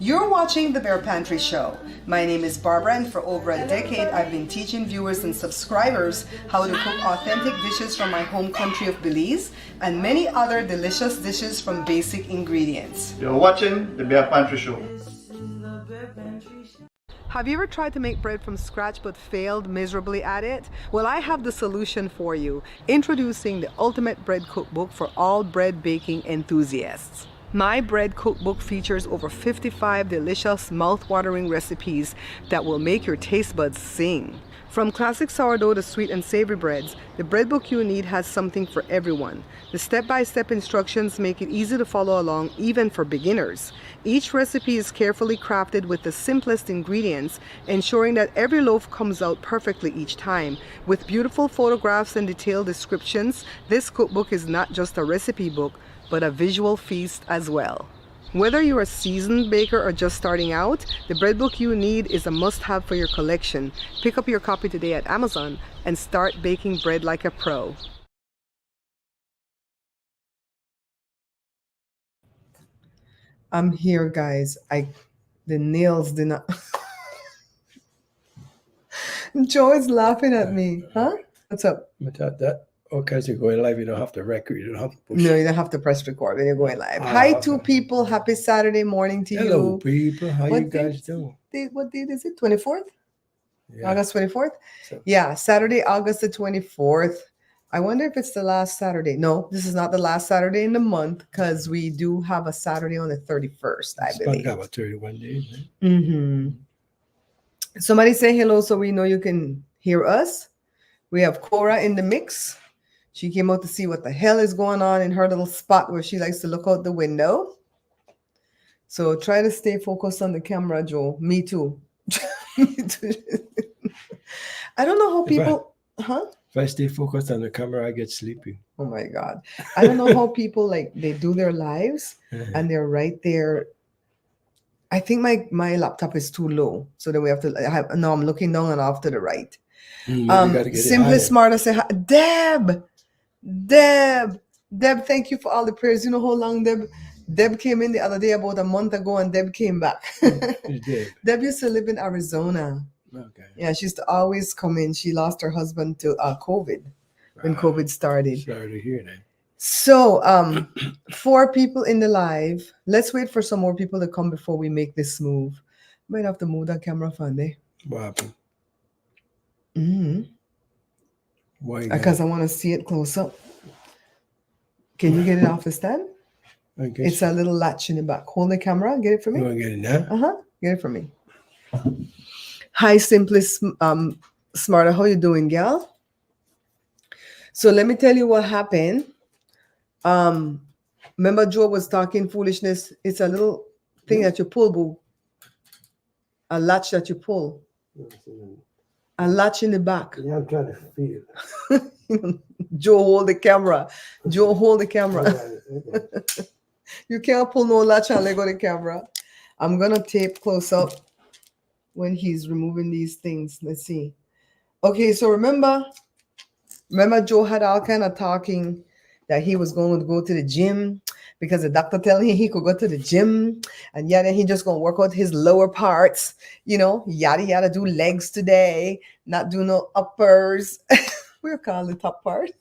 You're watching The Bear Pantry Show. My name is Barbara, and for over a decade, I've been teaching viewers and subscribers how to cook authentic dishes from my home country of Belize and many other delicious dishes from basic ingredients. You're watching The Bear Pantry Show. Have you ever tried to make bread from scratch but failed miserably at it? Well, I have the solution for you. Introducing the Ultimate Bread Cookbook for all bread baking enthusiasts. My bread cookbook features over 55 delicious, mouth-watering recipes that will make your taste buds sing. From classic sourdough to sweet and savory breads, the bread book you need has something for everyone. The step-by-step instructions make it easy to follow along even for beginners. Each recipe is carefully crafted with the simplest ingredients, ensuring that every loaf comes out perfectly each time. With beautiful photographs and detailed descriptions, this cookbook is not just a recipe book, but a visual feast as well. Whether you're a seasoned baker or just starting out, the bread book you need is a must-have for your collection. Pick up your copy today at Amazon and start baking bread like a pro. I'm here, guys. The nails did not. Joe is laughing at me. Huh? What's up? But that because you're going live, you don't have to record, you don't have to push. No, you don't have to press record when you're going live. Hi, two people. Happy Saturday morning to Hello, you. people. How What you guys doing? What date is it? 24th? Yeah. August 24th? So- Yeah, Saturday, August the 24th. I wonder if it's the last Saturday. No, this is not the last Saturday in the month because we do have a Saturday on the 31st, I It's about believe. about 31 days. Right? Mm-hmm. Somebody say hello so we know you can hear us. We have Cora in the mix. She came out to see what the hell is going on in her little spot where she likes to look out the window. So try to stay focused on the camera, Joe. Me too. Me too. I don't know how people, huh? If I stay focused on the camera, I get sleepy. Oh my God. I don't know how people like they do their lives and they're right there. I think my laptop is too low. So then we have to now I'm looking down and off to the right. You gotta get it Simply higher. Smart, I say hi. Deb, thank you for all the prayers. You know how long Deb came in the other day about a month ago and Deb came back. Who's Deb? Deb used to live in Arizona. Okay. Yeah, she used to always come in. She lost her husband to COVID when COVID started. Sorry to hear that. So 4 people in the live. Let's wait for some more people to come before we make this move. Might have to move that camera, Fundy. What happened? Mm-hmm. Why? Because I want to see it close up. Can you get it off the stand? It's a little latch in the back. Hold the camera. Get it for me. You want to get it now? Uh-huh. Get it for me. Hi, Simply Smarter. How you doing, gal? So let me tell you what happened. Remember Joe was talking foolishness. It's a little thing that you pull, boo. A latch that you pull. A latch in the back. Yeah, I'm trying to feel. Joe, hold the camera. Joe, hold the camera. You can't pull no latch and let go of the camera. I'm going to tape close up when he's removing these things. Let's see. Okay, so remember Joe had all kind of talking that he was going to go to the gym because the doctor told him he could go to the gym and then he just going to work out his lower parts, yada, yada, do legs today, not do no uppers. We'll call the top part.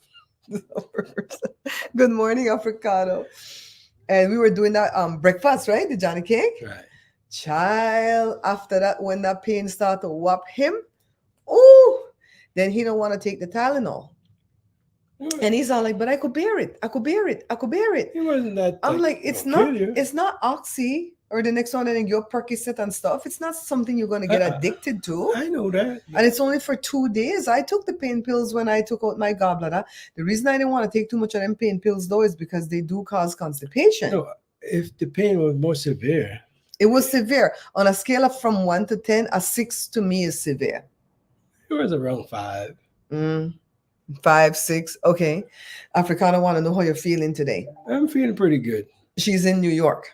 Good morning, Africano. And we were doing that breakfast, right? The Johnny cake. Right. Child, after that, when that pain started to whop him, oh, then he don't want to take the Tylenol. And he's all like, but I could bear it. I could bear it. I could bear it. It wasn't that. I'm like, it's not Oxy or the next one and your Percocet and stuff. It's not something you're going to get addicted to. I know that. And it's only for 2 days. I took the pain pills when I took out my gallbladder. The reason I didn't want to take too much of them pain pills, though, is because they do cause constipation. No, if the pain was more severe. It was severe. On a scale of from 1 to 10, a 6 to me is severe. It was around 5. 5, 6. Okay. Africana want to know how you're feeling today. I'm feeling pretty good. She's in New York.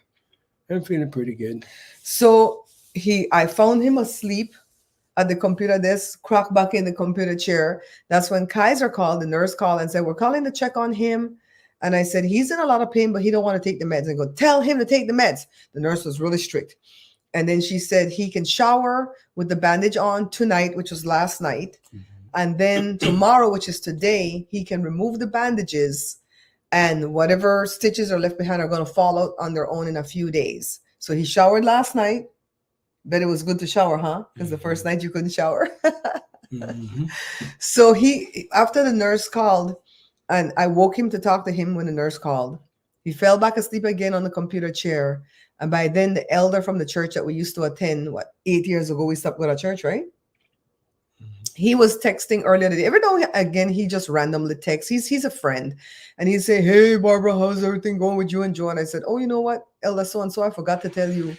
I'm feeling pretty good. So I found him asleep at the computer desk, cracked back in the computer chair. That's when Kaiser called, the nurse called and said, we're calling to check on him. And I said, he's in a lot of pain, but he don't want to take the meds. And I go, tell him to take the meds. The nurse was really strict. And then she said he can shower with the bandage on tonight, which was last night. And then tomorrow, which is today, he can remove the bandages, and whatever stitches are left behind are going to fall out on their own in a few days. So he showered last night. Bet it was good to shower, huh? Because the first night you couldn't shower. So he, after the nurse called, and I woke him to talk to him when the nurse called, he fell back asleep again on the computer chair. And by then, the elder from the church that we used to attend, 8 years ago, we stopped with our church, right? He was texting earlier today. Every now and again, he just randomly texts. He's a friend. And he'd say, "Hey, Barbara, how's everything going with you and Joe?" And I said, "Oh, you know what, Elder so-and-so, I forgot to tell you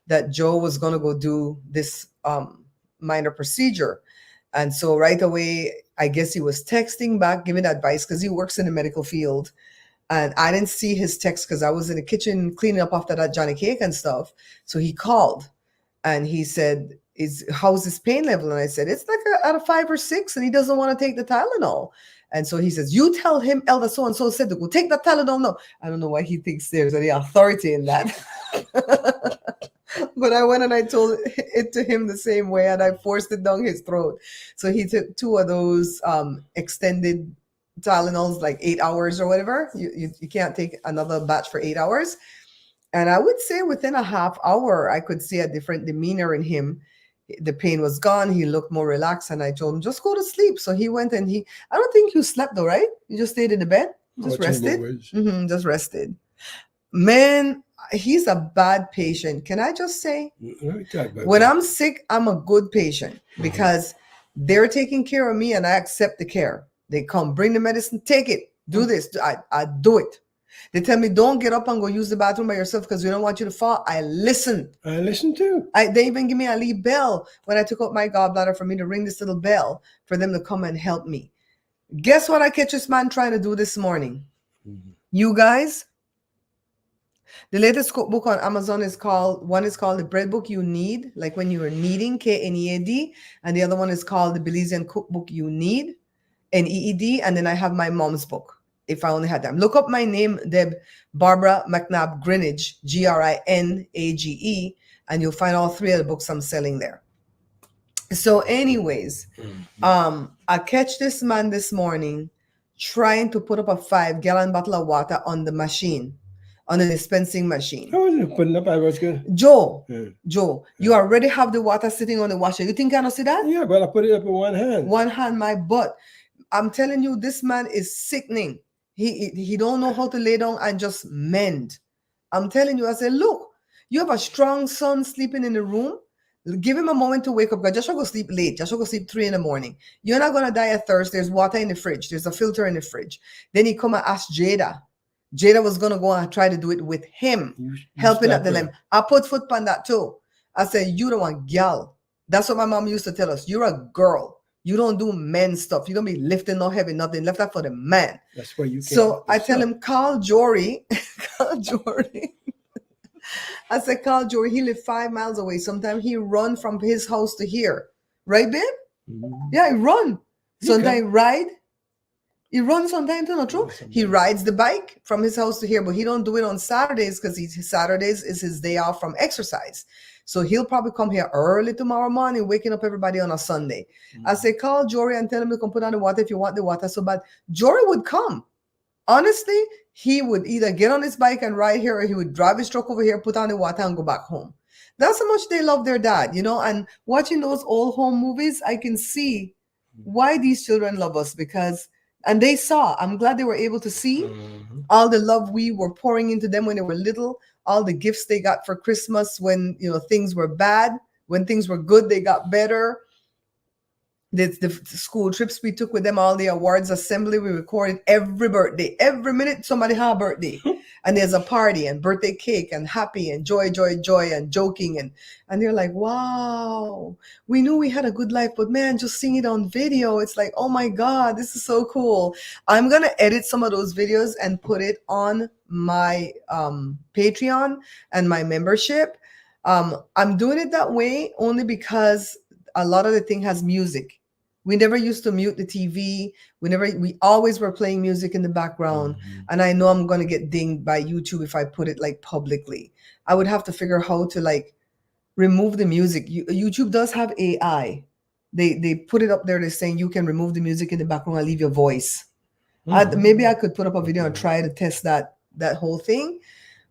that Joe was going to go do this minor procedure." And so right away, I guess he was texting back, giving advice because he works in the medical field. And I didn't see his text because I was in the kitchen cleaning up after that Johnny cake and stuff. So he called and he said, how's his pain level? And I said, it's like out of 5 or 6, and he doesn't want to take the Tylenol. And so he says, you tell him Elder so-and-so said to go take the Tylenol. No, I don't know why he thinks there's any authority in that. But I went and I told it to him the same way, and I forced it down his throat. So he took 2 of those extended Tylenols, like 8 hours or whatever. You can't take another batch for 8 hours. And I would say within a half hour, I could see a different demeanor in him. The pain was gone. He looked more relaxed. And I told him, just go to sleep. So he went and I don't think you slept though, right? You just stayed in the bed, just rested. Just rested. Man, he's a bad patient. Can I just say, when I'm sick, I'm a good patient because they're taking care of me and I accept the care. They come, bring the medicine, take it, do this. I do it. They tell me, don't get up and go use the bathroom by yourself because we don't want you to fall. I listen. I listen too. They even give me a lead bell when I took out my gallbladder for me to ring this little bell for them to come and help me. Guess what I catch this man trying to do this morning? You guys, the latest cookbook on Amazon one is called The Bread Book You Need, like when you are kneading, KNEAD, and the other one is called The Belizean Cookbook You Need, NEED, and then I have my mom's book. If I only had time. Look up my name, Deb, Barbara McNabb Greenage, Grinage, and you'll find all 3 of the books I'm selling there. So anyways, I catch this man this morning trying to put up a 5-gallon bottle of water on the machine, on the dispensing machine. I wasn't putting up, I was good. Joe, you already have the water sitting on the washer. You think I don't see that? Yeah, but I put it up in one hand. One hand, my butt. I'm telling you, this man is sickening. He don't know how to lay down and just mend. I'm telling you, I said, look, you have a strong son sleeping in the room. Give him a moment to wake up. God, Joshua go sleep late. Joshua go sleep 3 a.m. You're not going to die of thirst. There's water in the fridge. There's a filter in the fridge. Then he come and ask Jada. Jada was going to go and try to do it with him, helping at the limb. I put foot on that too. I said, you don't want gal. That's what my mom used to tell us. You're a girl. You don't do men stuff. You don't be lifting no heavy, nothing. Left that for the man. That's why you can't. So I tell him, call Jory. Call Jory. I said, call Jory. He live 5 miles away. Sometimes he run from his house to here. Right, babe? Yeah, he run. Sometimes he ride. He runs sometimes too, not true? He rides the bike from his house to here, but he don't do it on Saturdays because Saturdays is his day off from exercise. So he'll probably come here early tomorrow morning, waking up everybody on a Sunday. I say, call Jory and tell him to come put on the water if you want the water so bad. Jory would come. Honestly, he would either get on his bike and ride here, or he would drive his truck over here, put on the water and go back home. That's how much they love their dad, and watching those old home movies, I can see why these children love us and they saw, I'm glad they were able to see all the love we were pouring into them when they were little, all the gifts they got for Christmas when, things were bad. When things were good, they got better. The school trips we took with them, all the awards assembly, we recorded every birthday. Every minute somebody had a birthday. And there's a party and birthday cake and happy and joy and joking. And they're like, wow, we knew we had a good life, but man, just seeing it on video, it's like, oh my God, this is so cool. I'm going to edit some of those videos and put it on my Patreon and my membership. I'm doing it that way only because a lot of the thing has music. We never used to mute the TV. We always were playing music in the background. And I know I'm going to get dinged by YouTube if I put it like publicly. I would have to figure how to remove the music. YouTube does have AI. They put it up there. They're saying you can remove the music in the background and leave your voice. Maybe I could put up a video and try to test that whole thing.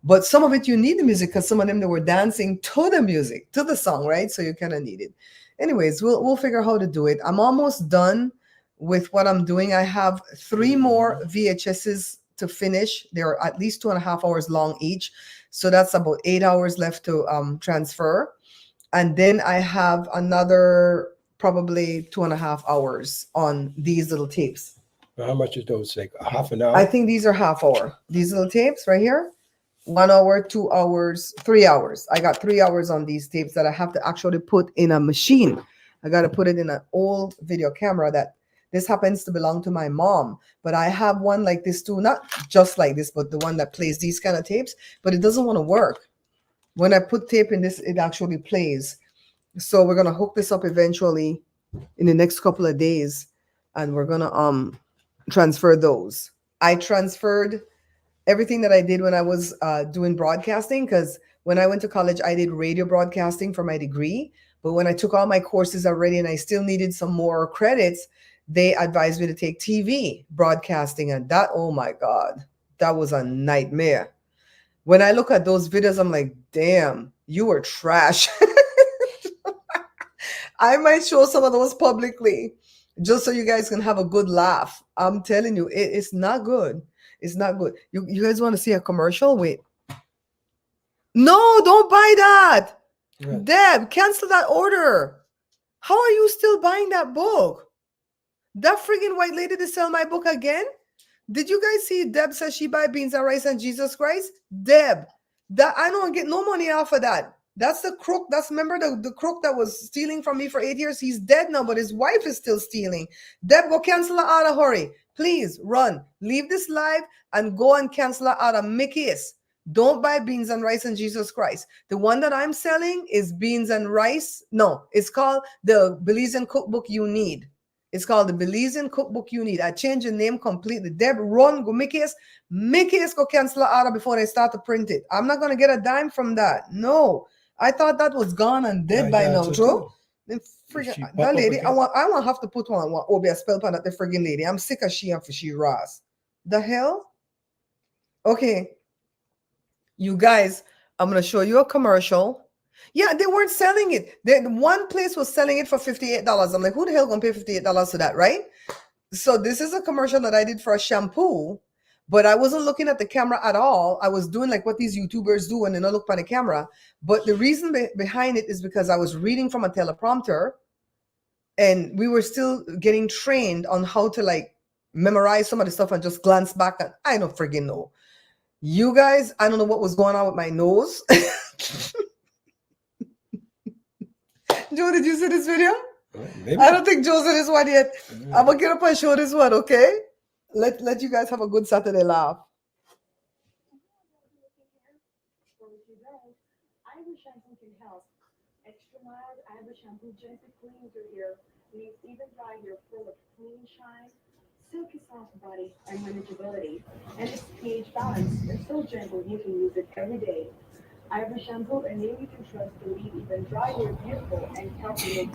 But some of it you need the music because some of them they were dancing to the music, to the song, right? So you kind of need it. Anyways, we'll figure out how to do it. I'm almost done with what I'm doing. I have 3 more VHSs to finish. They're at least 2.5 hours long each. So that's about 8 hours left to transfer. And then I have another probably 2.5 hours on these little tapes. How much is those? Like a half an hour? I think these are half hour. These little tapes right here. 1 hour, 2 hours, 3 hours. I got 3 hours on these tapes that I have to actually put in a machine. I got to put it in an old video camera that this happens to belong to my mom. But I have one like this too, not just like this, but the one that plays these kind of tapes, but it doesn't want to work. When I put tape in this, it actually plays. So we're going to hook this up eventually in the next couple of days, and we're going to transfer those. I transferred everything that I did when I was doing broadcasting, because when I went to college, I did radio broadcasting for my degree. But when I took all my courses already and I still needed some more credits, they advised me to take TV broadcasting. And that, oh my God, that was a nightmare. When I look at those videos, I'm like, damn, you were trash. I might show some of those publicly just so you guys can have a good laugh. I'm telling you, it's not good. It's not good. You guys want to see a commercial? Wait. No, don't buy that. Yeah. Deb, cancel that order. How are you still buying that book? That friggin' white lady to sell my book again? Did you guys see Deb says she buy beans and rice and Jesus Christ? Deb, that I don't get no money off of that. That's the crook. That's, remember the crook that was stealing from me for 8 years? He's dead now, but his wife is still stealing. Deb, go cancel her out of hurry. Please run. Leave this live and go and cancel her out of Mickey's. Don't buy beans and rice and Jesus Christ. The one that I'm selling is beans and rice. No, it's called the Belizean Cookbook You Need. It's called the Belizean Cookbook You Need. I changed the name completely. Deb, run, go Mickey's. Mickey's go cancel her out before they start to print it. I'm not going to get a dime from that. No. I thought that was gone and dead by now, true? Then friggin' that lady, I want have to put one Obi a spell pan at the friggin' lady. I'm sick of she and for she ras. The hell? Okay. You guys, I'm gonna show you a commercial. Yeah, they weren't selling it. One place was selling it for $58. I'm like, who the hell gonna pay $58 for that, right? So this is a commercial that I did for a shampoo. But I wasn't looking at the camera at all. I was doing like what these YouTubers do when they don't look at the camera. But the reason behind it is because I was reading from a teleprompter and we were still getting trained on how to like memorize some of the stuff and just glance back. And I don't friggin' know. You guys, I don't know what was going on with my nose. Joe, did you see this video? Maybe. I don't think Joe saw this one yet. I'm going to get up and show this one, okay? Let you guys have a good Saturday laugh. Eyebrow shampoo can help. Extra mild eyebrow shampoo gently cleans your hair, leaves even dry hair full of clean shine, silky soft body, and manageability. And it's pH balanced and so gentle you can use it every day. Eyebrow shampoo a name you can trust to leave even dry hair beautiful and healthy.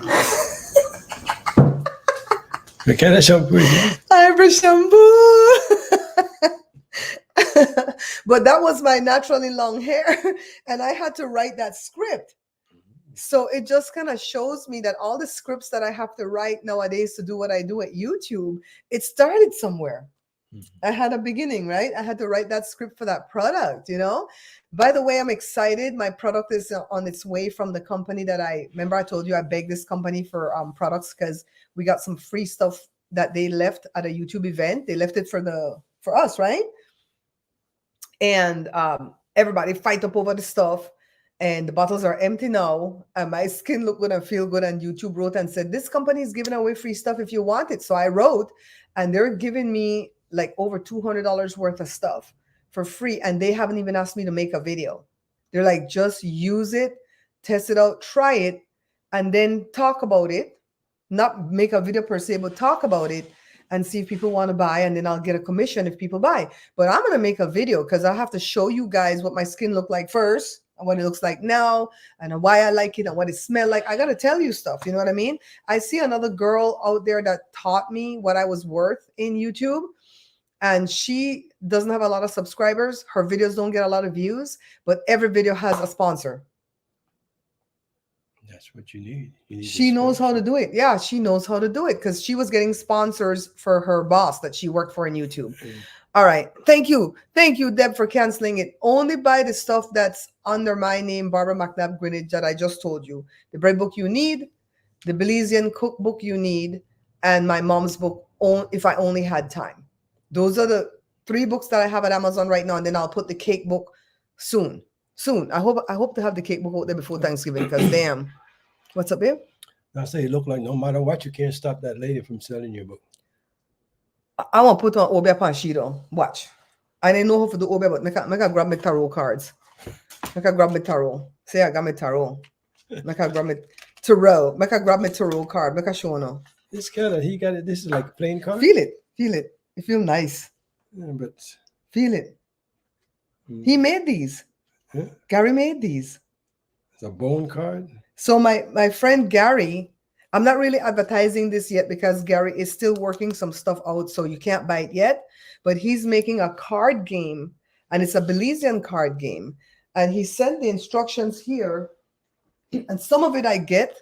What kind of shampoo is it? Eyebrow shampoo. But that was my naturally long hair, and I had to write that script. So it just kind of shows me that all the scripts that I have to write nowadays to do what I do at YouTube, it started somewhere. I had a beginning, right? I had to write that script for that product, you know? By the way, I'm excited. My product is on its way from the company that I told you I begged this company for products because we got some free stuff that they left at a YouTube event. They left it for us, right? And everybody fight up over the stuff. And the bottles are empty now. And my skin look good and feel good. And YouTube wrote and said, this company is giving away free stuff if you want it. So I wrote, and they're giving me like over $200 worth of stuff for free. And they haven't even asked me to make a video. They're like, just use it, test it out, try it, and then talk about it. Not make a video per se, but talk about it and see if people want to buy. And then I'll get a commission if people buy. But I'm going to make a video because I have to show you guys what my skin looked like first. and what it looks like now and why I like it and what it smelled like. I gotta tell you stuff, you know what I mean? I see another girl out there that taught me what I was worth in YouTube, and she doesn't have a lot of subscribers. Her videos don't get a lot of views, but every video has a sponsor. That's what you need. You need She a knows how to sponsor. do it. Yeah, she knows how to do it because she was getting sponsors for her boss that she worked for in YouTube. All right. Thank you. Thank you, Deb, for canceling it. Only buy the stuff that's under my name, Barbara McNabb Greenwich, that I just told you. The bread book you need, the Belizean cookbook you need, and my mom's book, If I Only Had Time. Those are the 3 books that I have at Amazon right now, and then I'll put the cake book soon. Soon. I hope to have the cake book out there before Thanksgiving, because damn. What's up, babe? I say it look like no matter what, you can't stop that lady from selling your book. I want to put on Obe upon she though. Watch. I didn't know how to do Obe, but make I grab my tarot cards. Make I grab my tarot. Say I got my tarot. Make I grab my tarot. Make I grab my tarot card. Make I show no. This kind of, he got it. This is like a plain card. Feel it. Feel it. It feel nice. Yeah, but Feel it. He made these. yeah, Gary made these. it's a bone card. So my friend Gary, I'm not really advertising this yet because Gary is still working some stuff out, so you can't buy it yet. But he's making a card game, and it's a Belizean card game. And he sent the instructions here, and some of it I get,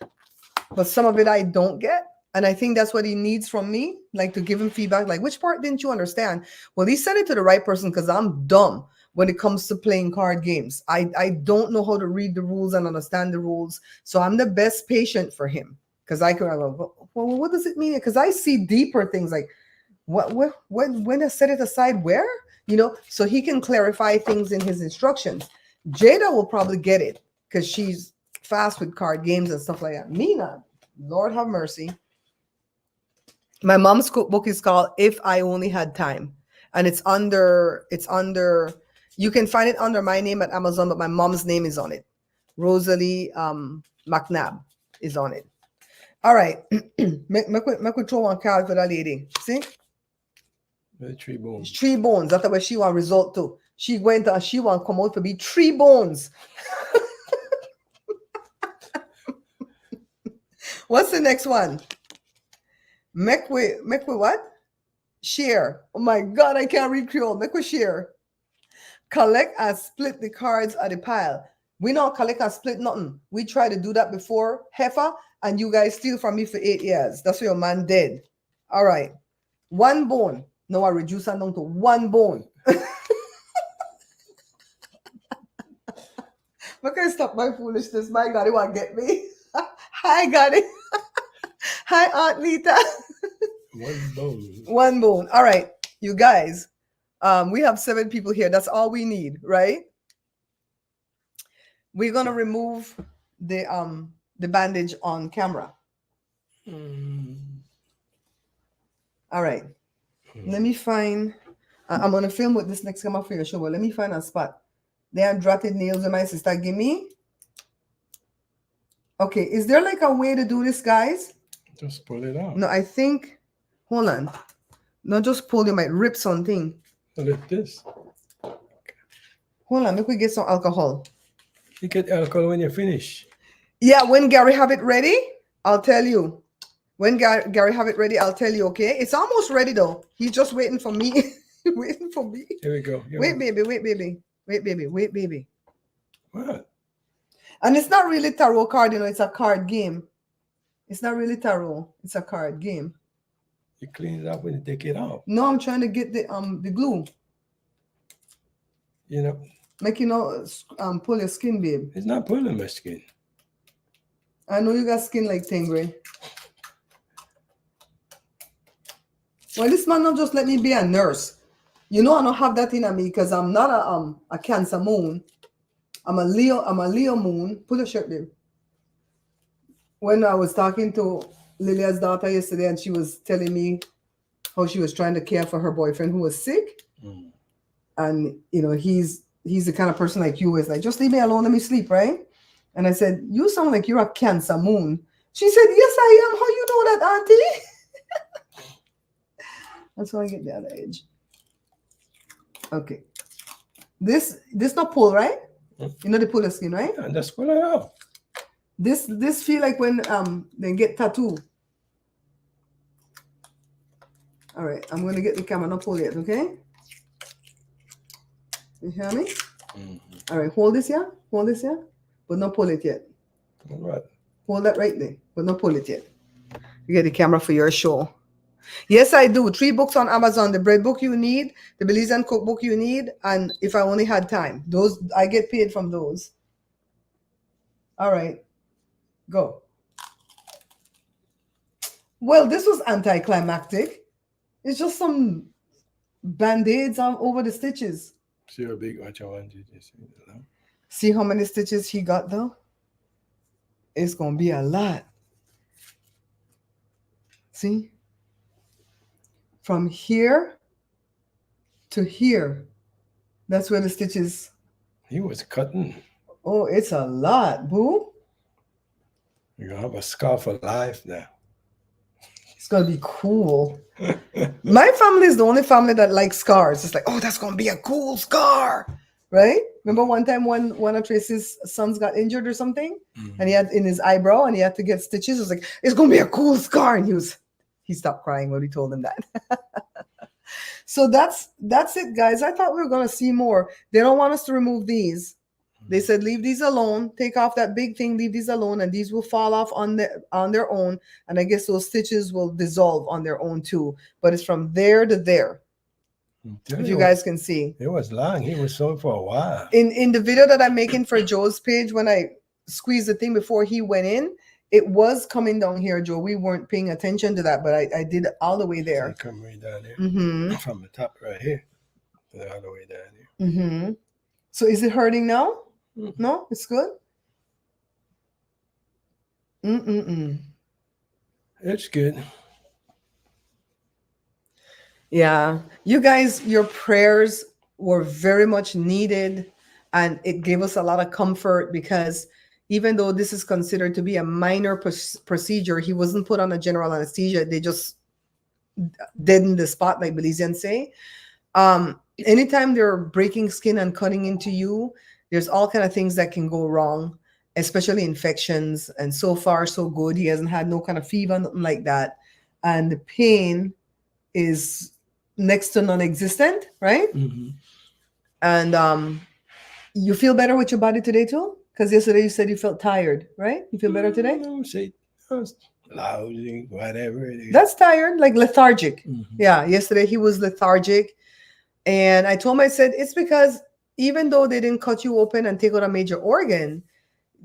but some of it I don't get. And I think that's what he needs from me, like to give him feedback, like, which part didn't you understand? Well, he sent it to the right person because I'm dumb when it comes to playing card games. I don't know how to read the rules and understand the rules. So I'm the best patient for him because I go, well, what does it mean? Because I see deeper things like, when I set it aside, where? You know, so he can clarify things in his instructions. Jada will probably get it because she's fast with card games and stuff like that. Me not. Lord have mercy. My mom's cookbook is called If I Only Had Time. And it's under, you can find it under my name at Amazon, but my mom's name is on it. Rosalie McNabb is on it. All right. Make we throw one card for that lady. See? 3 bones. 3 bones. That's what she want result to. She went and she want come out to be 3 bones. What's the next one? Make we what? Share. Oh my God, I can't read Creole. Make we share. Collect and split the cards at the pile. We don't collect and split nothing. We tried to do that before, Heifer, and you guys steal from me for 8 years. That's why your man dead. All right. 1 bone. Now I reduce that down to 1 bone. But can I stop my foolishness? My God, you want to get me? Hi, got it. Hi, Aunt Lita. 1 bone. 1 bone. All right, you guys. We have 7 people here. That's all we need, right? We're gonna remove the bandage on camera. All right. Let me find. I'm gonna film with this next camera for your show. But let me find a spot. They are drafted nails that my sister give me. Okay, is there like a way to do this, guys? Just pull it out. No, I think. Hold on. Not just pull. You might rip something. Like this. Hold on. Make we get some alcohol. You get alcohol when you finish. Yeah, when Gary have it ready, I'll tell you. When Gary have it ready, I'll tell you, okay? It's almost ready, though. He's just waiting for me. Waiting for me. Here we go. Wait, baby. Wait, baby. Wait, baby. Wait, baby. What? And it's not really tarot card, you know. It's a card game. It's not really tarot. It's a card game. You clean it up when you take it off. No, I'm trying to get the glue. You know. Make you know, pull your skin, babe. It's not pulling my skin. I know you got skin like Tingray. Well, this man not just let me be a nurse. You know I don't have that in me because I'm not a Cancer moon. I'm a Leo moon. Pull your shirt, babe. When I was talking to Lilia's daughter yesterday and she was telling me how she was trying to care for her boyfriend who was sick. And, you know, he's the kind of person like you is like, just leave me alone, let me sleep, right? And I said, you sound like you're a Cancer moon. She said, yes, I am. How you know that, auntie? That's how I get the other edge. Okay. This not pull, right? You know the puller skin, right? And that's what I know. This feel like when they get tattoo. All right, I'm gonna get the camera, not pull it, okay? You hear me? All right, hold this here, but not pull it yet. All right. Hold that right there, but not pull it yet. You get the camera for your show. Yes, I do. 3 books on Amazon. The bread book you need, the Belizean cookbook you need, and if I only had time. Those I get paid from those. All right. Go. Well, this was anticlimactic. It's just some band-aids on over the stitches. See how big what you want to do. See how many stitches he got though? It's gonna be a lot. See? From here to here. That's where the stitches. He was cutting. Oh, it's a lot, boo. You're gonna have a scar for life now. It's gonna be cool. My family is the only family that likes scars. It's like, oh, that's gonna be a cool scar, right? Remember one time when one of Tracy's sons got injured or something, and he had in his eyebrow and he had to get stitches. It was like, it's gonna be a cool scar, and he stopped crying when we told him that. So that's it, guys. I thought we were gonna see more. They don't want us to remove these. They said leave these alone, take off that big thing, leave these alone, and these will fall off on their own. And I guess those stitches will dissolve on their own too. But it's from there to there. If you guys can see. It was long. He was sewing for a while. In the video that I'm making for Joe's page, when I squeezed the thing before he went in, it was coming down here, Joe. We weren't paying attention to that, but I did it all the way there. It come right down there. Mm-hmm. From the top right here. All the way down there. Mm-hmm. So is it hurting now? No, it's good. It's good. Yeah, you guys, your prayers were very much needed, and it gave us a lot of comfort because even though this is considered to be a minor procedure, he wasn't put on a general anesthesia. They just deadened the spot, like Belizeans say. Anytime they're breaking skin and cutting into you, there's all kind of things that can go wrong, especially infections. And so far, so good. He hasn't had no kind of fever, nothing like that. And the pain is next to non-existent, right? Mm-hmm. And you feel better with your body today too? Because yesterday you said you felt tired, right? You feel better today? Say lousy, whatever it is. That's tired, like lethargic. Mm-hmm. Yeah, yesterday he was lethargic. And I told him, I said, it's because even though they didn't cut you open and take out a major organ,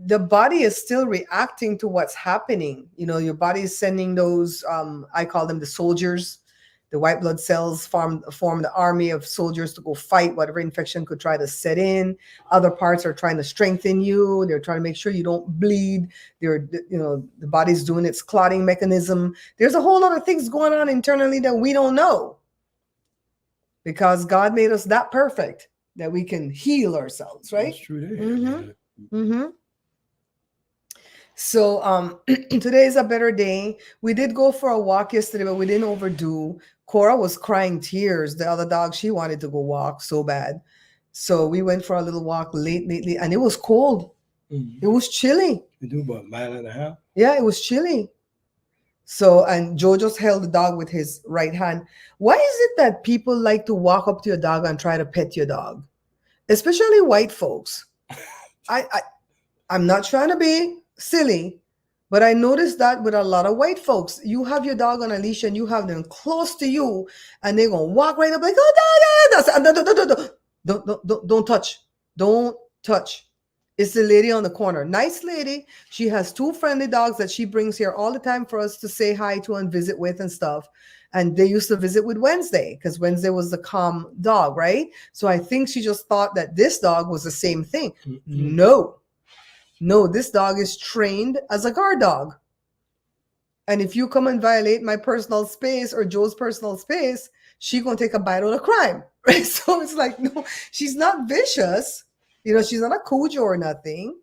the body is still reacting to what's happening. You know, your body is sending those, I call them the soldiers. The white blood cells form the army of soldiers to go fight whatever infection could try to set in. Other parts are trying to strengthen you. They're trying to make sure you don't bleed. The body's doing its clotting mechanism. There's a whole lot of things going on internally that we don't know, because God made us that perfect that we can heal ourselves, right? That's true. Mm-hmm. Mm-hmm. So today is a better day. We did go for a walk yesterday, but we didn't overdo. Cora was crying tears. The other dog, she wanted to go walk so bad. So we went for a little walk lately, and it was cold. Mm-hmm. It was chilly. You do about a mile and a half? Yeah, it was chilly. So, and Joe just held the dog with his right hand. Why is it that people like to walk up to your dog and try to pet your dog? Especially white folks. I'm not trying to be silly, but I noticed that with a lot of white folks. You have your dog on a leash and you have them close to you, and they're going to walk right up like, oh, dog, don't touch. Don't touch. It's the lady on the corner. Nice lady. She has 2 friendly dogs that she brings here all the time for us to say hi to and visit with and stuff. And they used to visit with Wednesday because Wednesday was the calm dog, right? So I think she just thought that this dog was the same thing. Mm-hmm. No, this dog is trained as a guard dog. And if you come and violate my personal space or Joe's personal space, she's going to take a bite out of crime, right? So it's like, no, she's not vicious. You know, she's not a Cujo or nothing,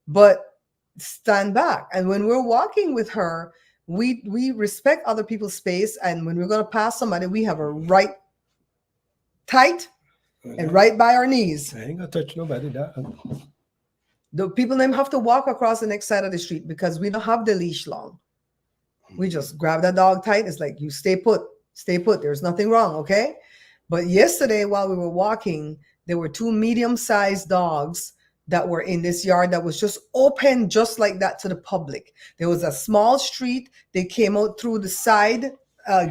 but stand back. And when we're walking with her, we respect other people's space. And when we're going to pass somebody, we have her right tight and right by our knees. I ain't going to touch nobody, dog. The people them have to walk across the next side of the street because we don't have the leash long. We just grab that dog tight. It's like, you stay put, stay put. There's nothing wrong, okay? But yesterday, while we were walking, there were two medium-sized dogs that were in this yard that was just open just like that to the public. There was a small street. They came out through the side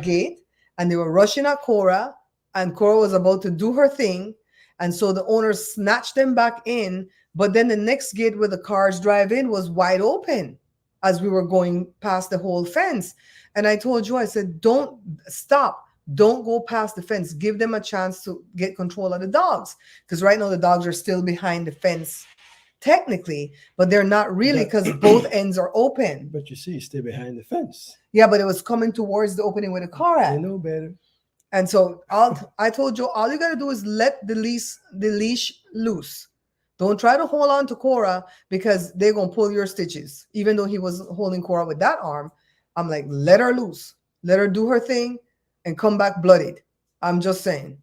gate, and they were rushing at Cora, and Cora was about to do her thing. And so the owner snatched them back in, but then the next gate where the cars drive in was wide open as we were going past the whole fence. And I told Joe, I said, don't stop. Don't go past the fence. Give them a chance to get control of the dogs. Because right now the dogs are still behind the fence, technically, but they're not really because both ends are open. But you see, stay behind the fence. Yeah, but it was coming towards the opening where the car at. They know better. And so I told Joe, all you got to do is let the leash loose. Don't try to hold on to Cora because they're going to pull your stitches. Even though he was holding Cora with that arm, I'm like, let her loose. Let her do her thing and come back bloodied. I'm just saying.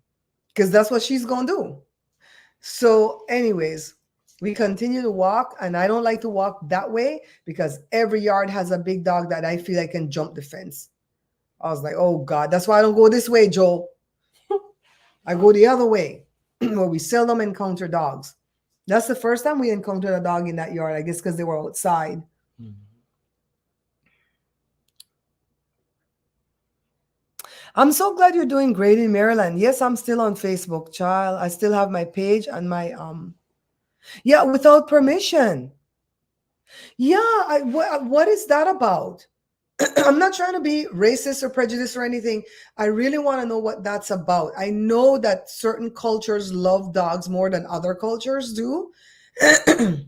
Because that's what she's going to do. So anyways, we continue to walk. And I don't like to walk that way because every yard has a big dog that I feel I can jump the fence. I was like, oh, God, that's why I don't go this way, Joe. I go the other way where we seldom encounter dogs. That's the first time we encountered a dog in that yard, I guess, because they were outside. Mm-hmm. I'm so glad you're doing great in Maryland. Yes, I'm still on Facebook, child. I still have my page and my, yeah, without permission. Yeah, what is that about? I'm not trying to be racist or prejudiced or anything. I really want to know what that's about. I know that certain cultures love dogs more than other cultures do. And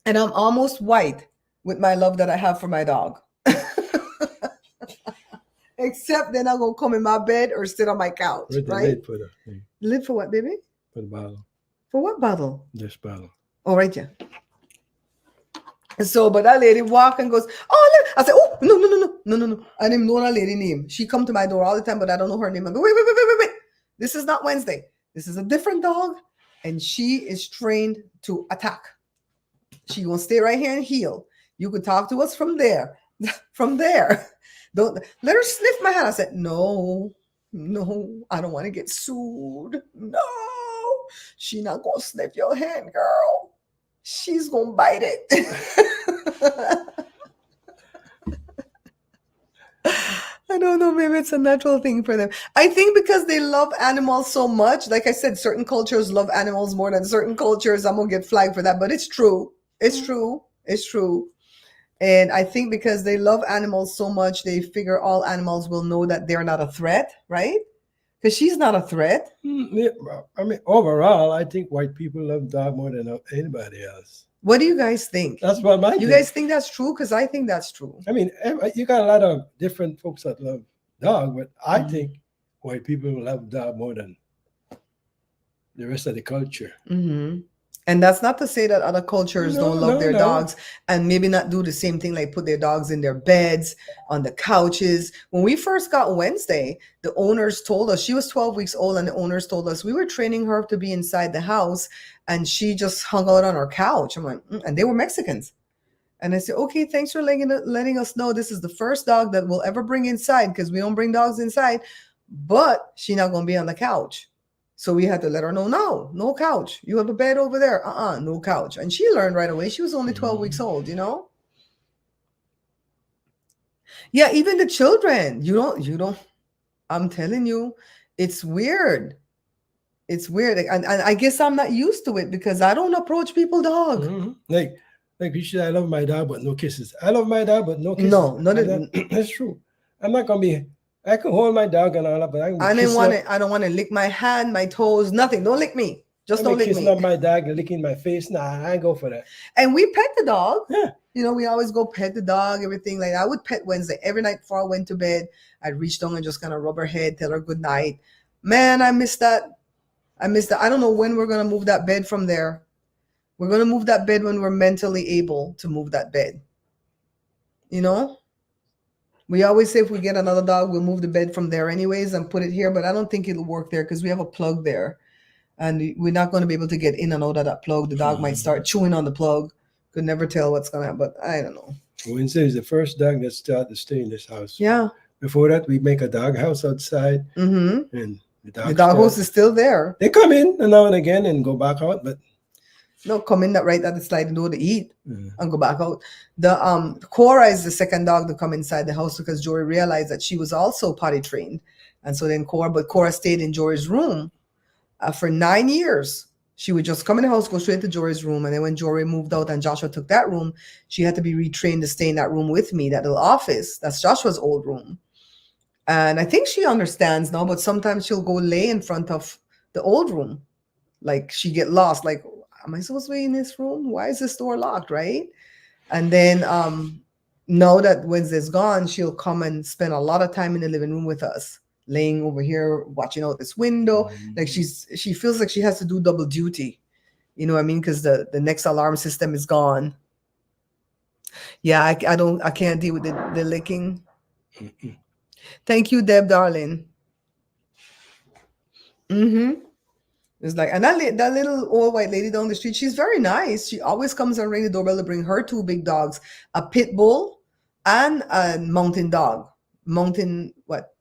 I'm almost white with my love that I have for my dog. Except then I'm going to come in my bed or sit on my couch. Where's the right? lid for the thing? Lid for what, baby? For the bottle. For what bottle? This bottle. Oh, right there. So, but that lady walk and goes, oh, I said, oh, no. I didn't know that lady name. She come to my door all the time, but I don't know her name. I go, wait. This is not Wednesday. This is a different dog. And she is trained to attack. She gonna stay right here and heel. You can talk to us from there. From there. Don't let her sniff my hand. I said, no, I don't want to get sued. No, she not gonna sniff your hand, girl. She's gonna bite it. I don't know, maybe it's a natural thing for them. I think because they love animals so much. Like I said, certain cultures love animals more than certain cultures. I'm gonna get flagged for that, but it's true. It's true. And I think because they love animals so much, they figure all animals will know that they're not a threat, right? Because she's not a threat. Yeah, I mean, overall, I think white people love dog more than anybody else. What do you guys think? That's what you guys think that's true? Because I think that's true. I mean, you got a lot of different folks that love dog, but I think white people love dog more than the rest of the culture. Mm-hmm. And that's not to say that other cultures don't love their dogs and maybe not do the same thing, like put their dogs in their beds, on the couches. When we first got Wednesday, the owners told us, she was 12 weeks old, and the owners told us we were training her to be inside the house, and she just hung out on our couch. I'm like, and they were Mexicans. And I said, okay, thanks for letting us know this is the first dog that we'll ever bring inside, because we don't bring dogs inside, but she's not going to be on the couch. So we had to let her know, no couch. You have a bed over there. No couch. And she learned right away. She was only 12 weeks old, Yeah, even the children, you don't, I'm telling you, it's weird. It's weird. And I guess I'm not used to it because I don't approach people dog. Mm-hmm. Like you said, I love my dog, but no kisses. I love my dog, but no kisses. No, that's true. I'm not going to be, I can hold my dog and all that, but I don't want to lick my hand, my toes, nothing. Don't lick me. Just don't lick me. Kissing up my dog and licking my face. Nah, I ain't go for that. And we pet the dog. Yeah. We always go pet the dog, everything. Like I would pet Wednesday. Every night before I went to bed, I'd reach down and just kind of rub her head, tell her good night. Man, I miss that. I don't know when we're going to move that bed from there. We're going to move that bed when we're mentally able to move that bed. We always say if we get another dog, we'll move the bed from there anyways and put it here, but I don't think it'll work there because we have a plug there. and we're not going to be able to get in and out of that plug. The dog might start chewing on the plug. Could never tell what's going to happen, but I don't know. Wednesday is the first dog that started to stay in this house. Yeah. Before that, we make a dog house outside, Mm-hmm. and the The dog house is still there. They come in now and again and go back out, but No, come in that right at the sliding door to eat and go back out. The Cora is the second dog to come inside the house because Jory realized that she was also potty trained, and so then Cora stayed in Jory's room for 9 years. She would just come in the house, go straight to Jory's room, and then when Jory moved out and Joshua took that room, she had to be retrained to stay in that room with me, that little office. That's Joshua's old room. And I think she understands now, but sometimes she'll go lay in front of the old room. Like she get lost, like, am I supposed to be in this room? Why is this door locked, right? And then now that Wednesday's gone, she'll come and spend a lot of time in the living room with us, laying over here, watching out this window. Like she feels like she has to do double duty. You know what I mean? Because the next alarm system is gone. Yeah, I can't deal with the licking. Thank you, Deb, darling. Mm-hmm. It's like, and that little old white lady down the street, she's very nice. She always comes and ring the doorbell to bring her two big dogs, a pit bull and a mountain dog. Mountain, what?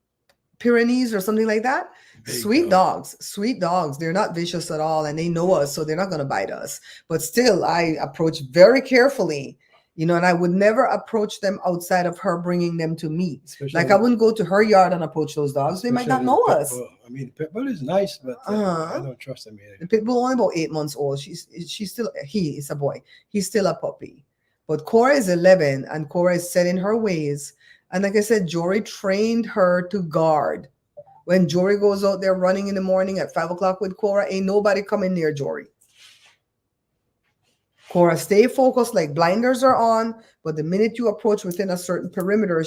Pyrenees or something like that. Sweet dogs. They're not vicious at all, and they know us, so they're not going to bite us. But still, I approach very carefully, you know, and I would never approach them outside of her bringing them to me. Especially like I wouldn't go to her yard and approach those dogs. They might not know us. I mean, pit bull is nice, but I don't trust them either. The pit bull only about 8 months old. She's still, he is a boy. He's still a puppy. But Cora is 11, and Cora is set in her ways. And like I said, Jory trained her to guard. When Jory goes out there running in the morning at 5 o'clock with Cora, ain't nobody coming near Jory. Cora, stay focused, like blinders are on, but the minute you approach within a certain perimeter,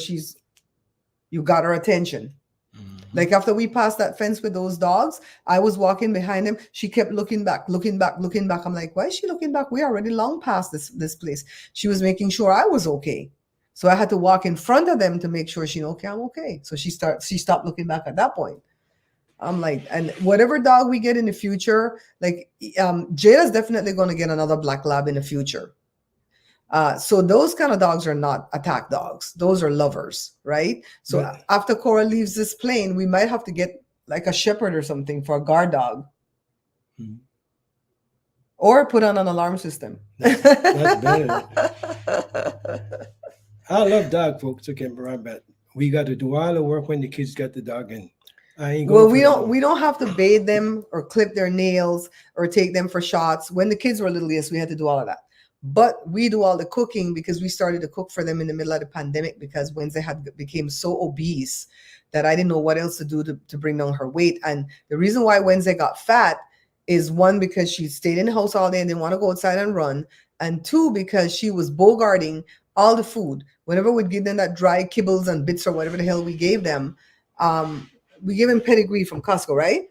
you got her attention. Like after we passed that fence with those dogs, I was walking behind them. She kept looking back. I'm like, why is she looking back? We already long past this place. She was making sure I was okay. So I had to walk in front of them to make sure okay, I'm okay. So she stopped looking back at that point. I'm like, and whatever dog we get in the future, like Jada's definitely going to get another black lab in the future. So those kind of dogs are not attack dogs. Those are lovers, right? So after Cora leaves this plane, we might have to get like a shepherd or something for a guard dog. Or put on an alarm system. That's better. I love dog, folks. So can't run, but we got to do all the work when the kids get the dog in. We don't have to bathe them or clip their nails or take them for shots. When the kids were little, yes, we had to do all of that. But we do all the cooking because we started to cook for them in the middle of the pandemic because Wednesday became so obese that I didn't know what else to do to bring down her weight. And the reason why Wednesday got fat is one, because she stayed in the house all day and didn't want to go outside and run. And two, because she was bogarting all the food. Whenever we'd give them that dry kibbles and bits or whatever the hell we gave them, we gave them pedigree from Costco, right?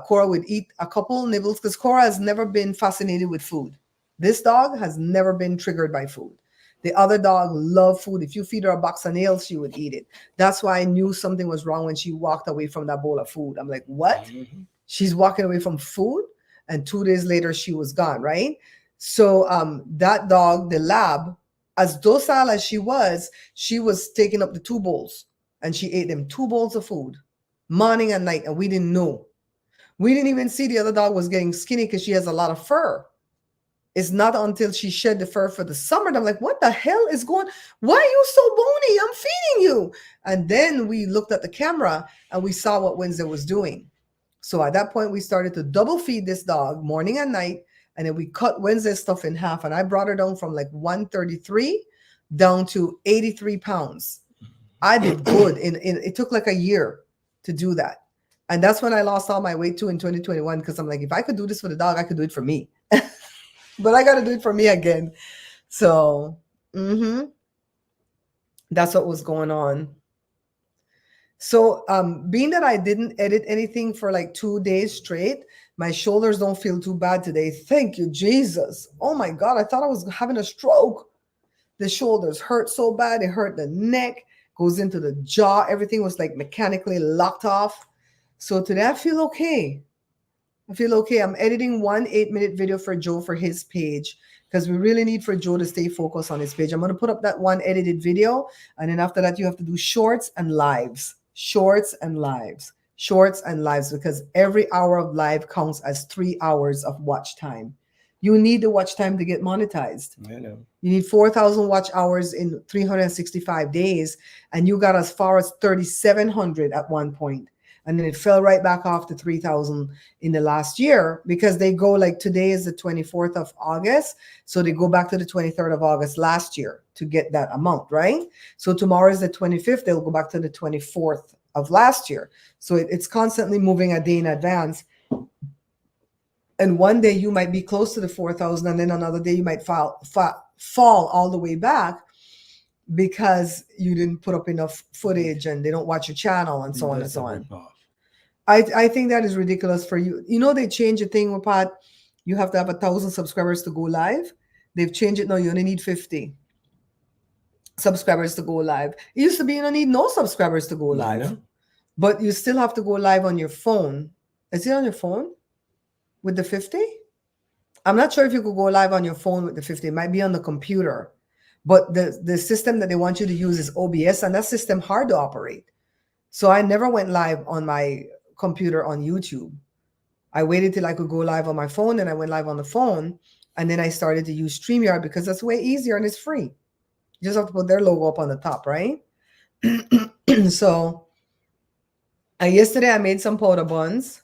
Cora would eat a couple nibbles because Cora has never been fascinated with food. This dog has never been triggered by food. The other dog loved food. If you feed her a box of nails, she would eat it. That's why I knew something was wrong when she walked away from that bowl of food. I'm like, what? She's walking away from food? And 2 days later, she was gone, right? So that dog, the lab, as docile as she was taking up the 2 bowls. And she ate them 2 bowls of food, morning and night, and we didn't know. We didn't even see the other dog was getting skinny because she has a lot of fur. It's not until she shed the fur for the summer that I'm like, what the hell is going on? Why are you so bony? I'm feeding you. And then we looked at the camera and we saw what Wednesday was doing. So at that point, we started to double feed this dog morning and night. And then we cut Wednesday's stuff in half. And I brought her down from like 133 down to 83 pounds. I did good. It took like a year to do that. And that's when I lost all my weight too in 2021. Because I'm like, if I could do this for the dog, I could do it for me. But I got to do it for me again. So that's what was going on. So being that I didn't edit anything for like 2 days straight, my shoulders don't feel too bad today. Thank you, Jesus. Oh my God, I thought I was having a stroke. The shoulders hurt so bad. It hurt the neck, goes into the jaw. Everything was like mechanically locked off. So today I feel okay. I feel okay. I'm editing 1 8-minute video for Joe for his page because we really need for Joe to stay focused on his page. I'm going to put up that one edited video. And then after that, you have to do shorts and lives, shorts and lives, shorts and lives, because every hour of live counts as 3 hours of watch time. You need the watch time to get monetized. I know. You need 4,000 watch hours in 365 days, and you got as far as 3,700 at one point. And then it fell right back off to 3,000 in the last year because they go like today is the 24th of August. So they go back to the 23rd of August last year to get that amount, right? So tomorrow is the 25th. They'll go back to the 24th of last year. So it's constantly moving a day in advance. And one day you might be close to the 4,000, and then another day you might fall all the way back because you didn't put up enough footage and they don't watch your channel and so on and so on. I think that is ridiculous for you. You know, they changed the thing with Pat. You have to have 1,000 subscribers to go live. They've changed it now. You only need 50 subscribers to go live. It used to be you don't need no subscribers to go live, but you still have to go live on your phone. Is it on your phone with the 50? I'm not sure if you could go live on your phone with the 50. It might be on the computer. But the system that they want you to use is OBS, and that system hard to operate. So I never went live on my computer on YouTube. I waited till I could go live on my phone, and I went live on the phone, and then I started to use StreamYard because that's way easier and it's free. You just have to put their logo up on the top, right? So yesterday I made some powder buns,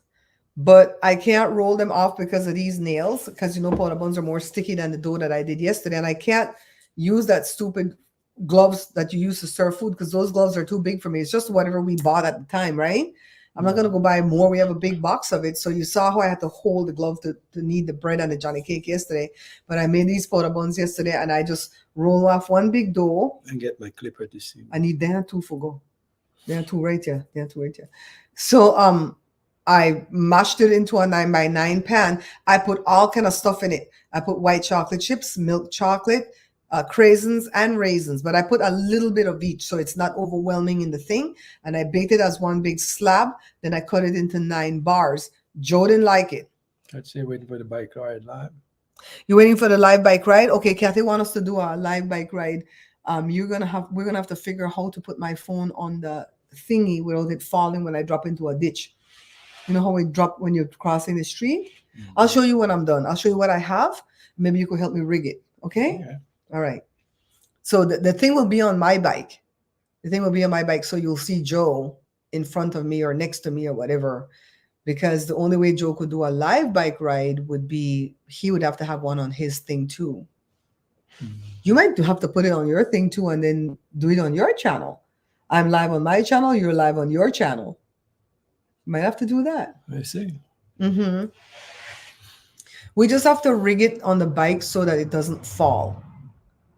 but I can't roll them off because of these nails, because you know powder buns are more sticky than the dough that I did yesterday, and I can't use that stupid gloves that you use to serve food because those gloves are too big for me. It's just whatever we bought at the time, right? I'm not going to go buy more. We have a big box of it. So you saw how I had to hold the glove to knead the bread and the Johnny cake yesterday. But I made these powder buns yesterday, and I just roll off one big dough. And get my clipper to see. I need there two for go. There two right here. There two right here. So I mashed it into a 9x9 pan. I put all kind of stuff in it. I put white chocolate chips, milk chocolate, craisins and raisins, but I put a little bit of each so it's not overwhelming in the thing. And I baked it as one big slab. Then I cut it into 9 bars. Joe didn't like it. I'd say waiting for the bike ride live. You're waiting for the live bike ride? Okay, Kathy wants us to do a live bike ride. We're gonna have to figure out how to put my phone on the thingy without it falling when I drop into a ditch. You know how we drop when you're crossing the street? Mm-hmm. I'll show you when I'm done. I'll show you what I have. Maybe you could help me rig it. Okay? Yeah. All right. So the thing will be on my bike. The thing will be on my bike. So you'll see Joe in front of me or next to me or whatever. Because the only way Joe could do a live bike ride would be he would have to have one on his thing too. Mm-hmm. You might have to put it on your thing too and then do it on your channel. I'm live on my channel. You're live on your channel. You might have to do that. I see. Mm-hmm. We just have to rig it on the bike so that it doesn't fall.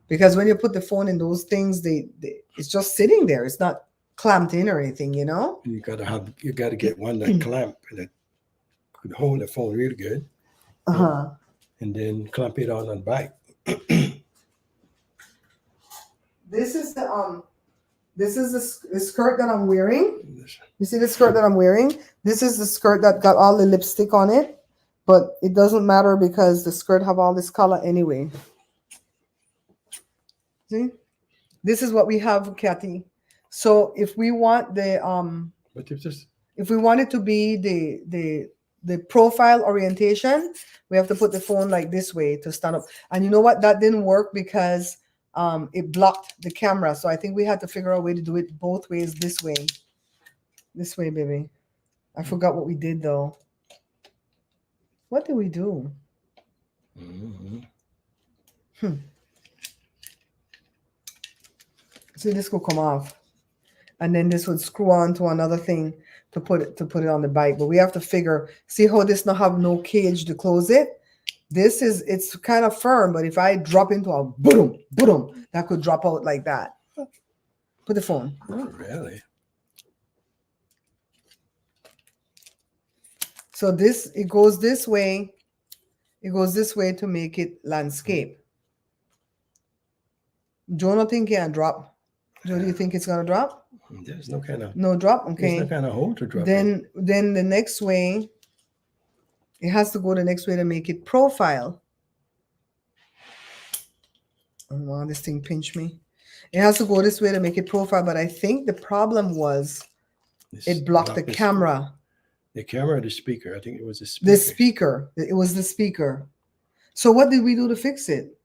Because when you put the phone in those things, it's just sitting there. It's not clamped in or anything, you know? You gotta get one that clamp that could hold the phone really good. Uh-huh. And then clamp it on the bike. This is the skirt that I'm wearing. You see the skirt that I'm wearing? This is the skirt that got all the lipstick on it. But it doesn't matter because the skirt have all this color anyway. See? This is what we have, Kathy. So if we want the if we want it to be the profile orientation, we have to put the phone like this way to stand up. And you know what? That didn't work because it blocked the camera. So I think we had to figure out a way to do it both ways this way. This way, baby. I forgot what we did though. What did we do? Mm-hmm. See, this will come off, and then this would screw on to another thing to put it on the bike. But we have to figure. See how this now have no cage to close it. It's kind of firm, but if I drop into a boom, boom, that could drop out like that. Put the phone. Oh, really? So it goes this way. It goes this way to make it landscape. Joe, nothing can drop. Joe, do you think it's gonna drop? There's no kind of no drop. Okay. There's no kind of hole to drop. Then the next way It has to go the next way to make it profile. Oh, wow, this thing pinched me. It has to go this way to make it profile, but I think the problem was it blocked the camera. The camera or the speaker? I think it was the speaker. The speaker. It was the speaker. So what did we do to fix it?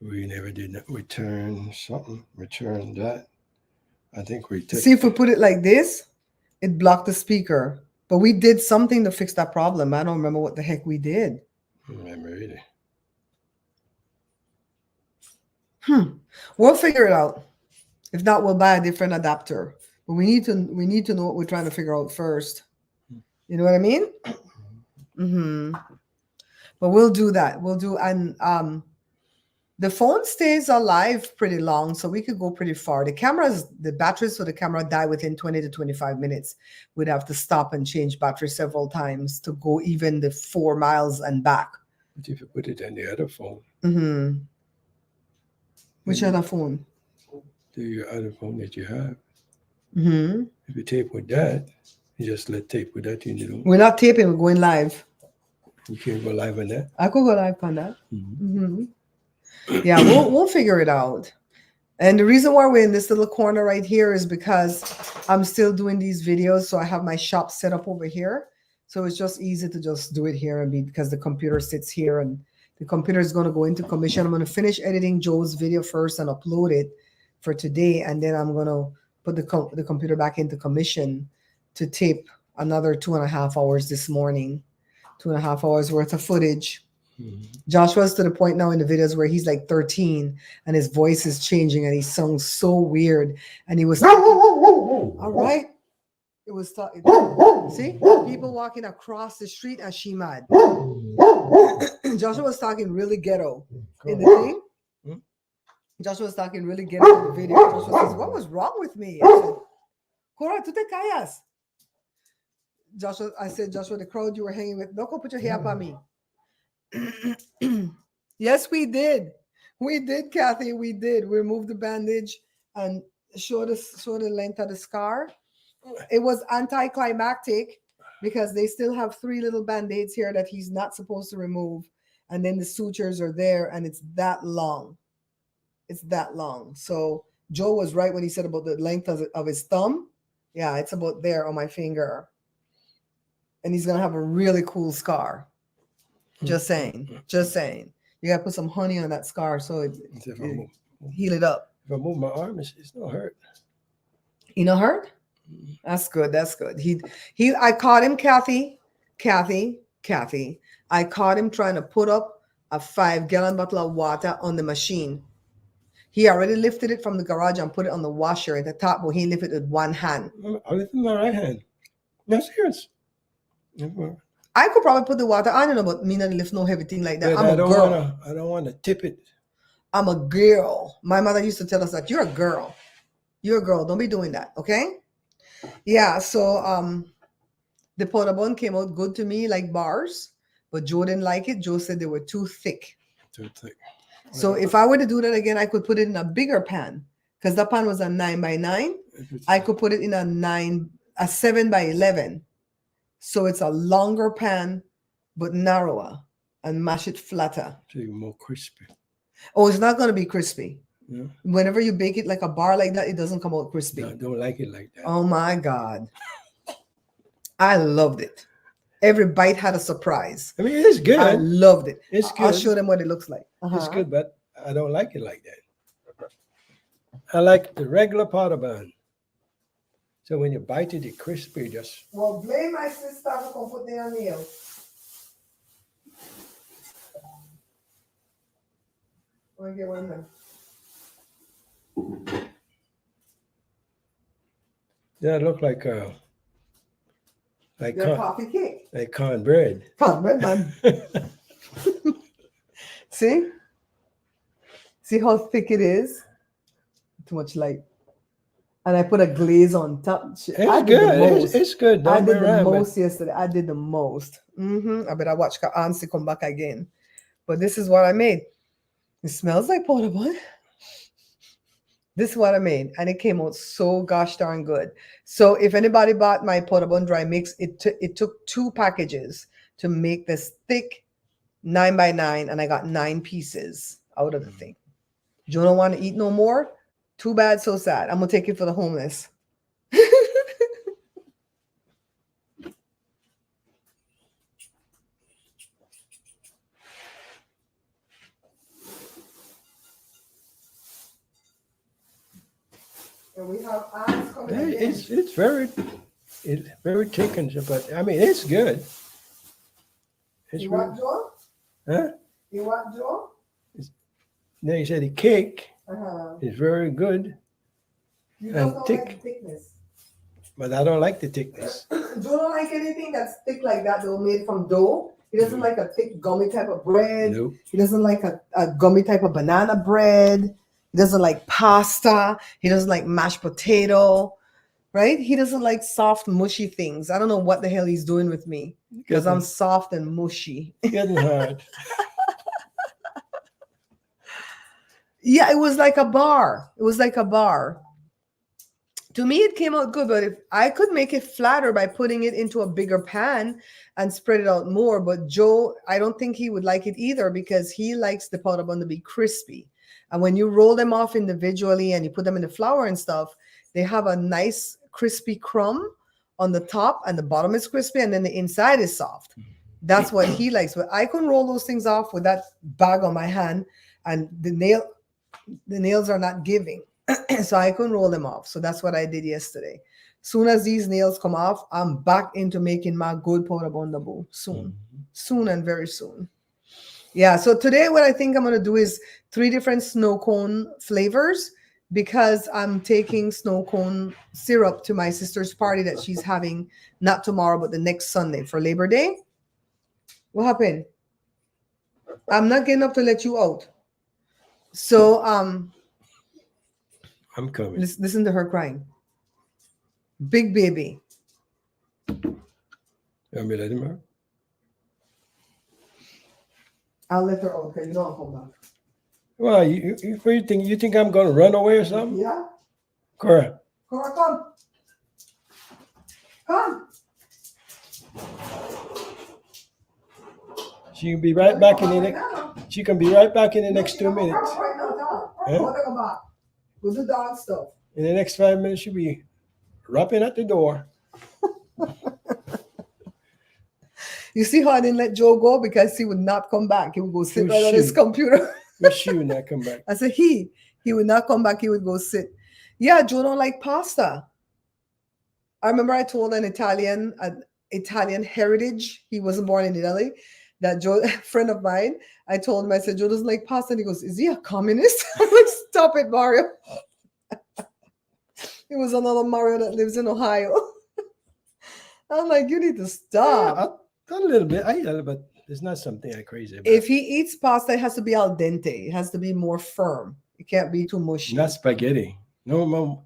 We never did not return something. Return that. I think we took. See, if we put it like this, it blocked the speaker. But we did something to fix that problem. I don't remember what the heck we did. I don't remember either. We'll figure it out. If not, we'll buy a different adapter. But we need to know what we're trying to figure out first. You know what I mean? Mm-hmm. But we'll do that. We'll do, and the phone stays alive pretty long, so we could go pretty far. The batteries for the camera die within 20 to 25 minutes. We'd have to stop and change battery several times to go even the 4 miles and back. But if you put it on the other phone. Mm-hmm. Which other phone? The other phone that you have. Mm-hmm. If you tape with that, you just let tape with that. We're not taping, we're going live. You can't go live on that? I could go live on that. Mm-hmm. Yeah, we'll figure it out. And the reason why we're in this little corner right here is because I'm still doing these videos. So I have my shop set up over here. So it's just easy to just do it here because the computer sits here and the computer is going to go into commission. I'm going to finish editing Joe's video first and upload it for today. And then I'm going to put the computer back into commission to tape another 2.5 hours this morning. 2.5 hours worth of footage. Mm-hmm. Joshua's to the point now in the videos where he's like 13 and his voice is changing and he sounds so weird. And he was all right. It was see people walking across the street and she mad. Joshua was talking really ghetto in the thing. Joshua was talking really ghetto in the video. Joshua says, "What was wrong with me?" I said, "Cora, tú te callas." I said, Joshua, the crowd you were hanging with, don't go put your hair up on me. Yes, we did. We did, Kathy. We did. We removed the bandage and showed the length of the scar. It was anticlimactic because they still have 3 little band-aids here that he's not supposed to remove. And then the sutures are there and it's that long. It's that long. So Joe was right when he said about the length of his thumb. Yeah, it's about there on my finger. And he's going to have a really cool scar. Just saying. Just saying. You got to put some honey on that scar so it heal it up. If I move my arm, it's not hurt. You not hurt? That's good. That's good. I caught him, Kathy. I caught him trying to put up a 5-gallon bottle of water on the machine. He already lifted it from the garage and put it on the washer at the top, but he lifted it with one hand. I lifted my right hand. No, serious. I could probably put the water on, but me not lift no heavy thing like that. But I'm a girl. I don't want to tip it. I'm a girl. My mother used to tell us that you're a girl. You're a girl. Don't be doing that. Okay? Yeah. So the powder bun came out good to me, like bars, but Joe didn't like it. Joe said they were too thick. Too thick. So if I were to do that again, I could put it in a bigger pan because that pan was a 9x9. I could put it in a 7x11. So it's a longer pan, but narrower and mash it flatter. So you're more crispy. Oh, it's not going to be crispy. Yeah. Whenever you bake it like a bar like that, it doesn't come out crispy. No, I don't like it like that. Oh my God. I loved it. Every bite had a surprise. I mean, it's good. I loved it. It's good. I'll show them what it looks like. It's good, but I don't like it like that. I like the regular powder bun. So when you bite it, it's crispy. Just well, blame my sister for putting their nail. Let me get one of them. Yeah, it look like coffee cake. Like cornbread. Cornbread, man. See how thick it is? Too much light. And I put a glaze on top. It's good. It's good. I did the most yesterday. I did the most. I better watch Auntie come back again. But this is what I made. It smells like powder bun. This is what I made, and it came out so gosh darn good. So if anybody bought my Potable Dry Mix, it took 2 packages to make this thick 9 by 9, and I got 9 pieces out of the thing. You don't want to eat no more? Too bad, so sad. I'm gonna take it for the homeless. And we have ants coming Yeah, again. it's very thick and but I mean it's good. It's You really, want Joe? huh? You want Joe? Then you said the cake Uh-huh. is very good, You And just don't thick. like the thickness. but I don't like the thickness. Joe don't like anything that's thick like that, though, made from dough. He doesn't like a thick gummy type of bread. Nope. He doesn't like a gummy type of banana bread. He doesn't like pasta. He doesn't like mashed potato, right? He doesn't like soft, mushy things. I don't know what the hell he's doing with me because I'm soft and mushy. Getting hard. Yeah, it was like a bar. It was like a bar. To me, it came out good, but if I could make it flatter by putting it into a bigger pan and spread it out more. But Joe, I don't think he would like it either because he likes the powder bun to be crispy. And when you roll them off individually and you put them in the flour and stuff, they have a nice crispy crumb on the top, and the bottom is crispy, and then the inside is soft. That's what he likes. But I can roll those things off with that bag on my hand, and the nails are not giving. So I couldn't roll them off. So that's what I did yesterday. Soon as these nails come off, I'm back into making my good powder bun double soon. Soon and very soon. Yeah, so today what I think I'm going to do is 3 different snow cone flavors because I'm taking snow cone syrup to my sister's party that she's having not tomorrow but the next Sunday for Labor Day. What happened? I'm not getting up to let you out. So I'm coming. listen to her crying. Big baby. You want me to let him out? I'll let her out because you know I'll come back. Well, you think I'm gonna run away or something? Yeah? Cora, Cora, come. Come. she can be right back in the next. She can be right back in the next 2 minutes. Right now, dog. Huh? Come back. We'll do dog stuff. In the next 5 minutes, she'll be rapping at the door. You see how I didn't let Joe go because he would not come back. He would go sit Oh, right on his shoot. computer. Wish she would not come back. I said he would not come back. He would go sit. Yeah, Joe don't like pasta. I remember I told an Italian heritage. He wasn't born in Italy. That Joe, a friend of mine, I told him, I said, Joe doesn't like pasta. And he goes, is he a communist? I'm like, stop it, Mario. It was another Mario that lives in Ohio. I'm like, you need to stop. A little bit. I eat a little, but it's not something I'm crazy about. If he eats pasta, it has to be al dente. It has to be more firm. It can't be too mushy. Not spaghetti. No more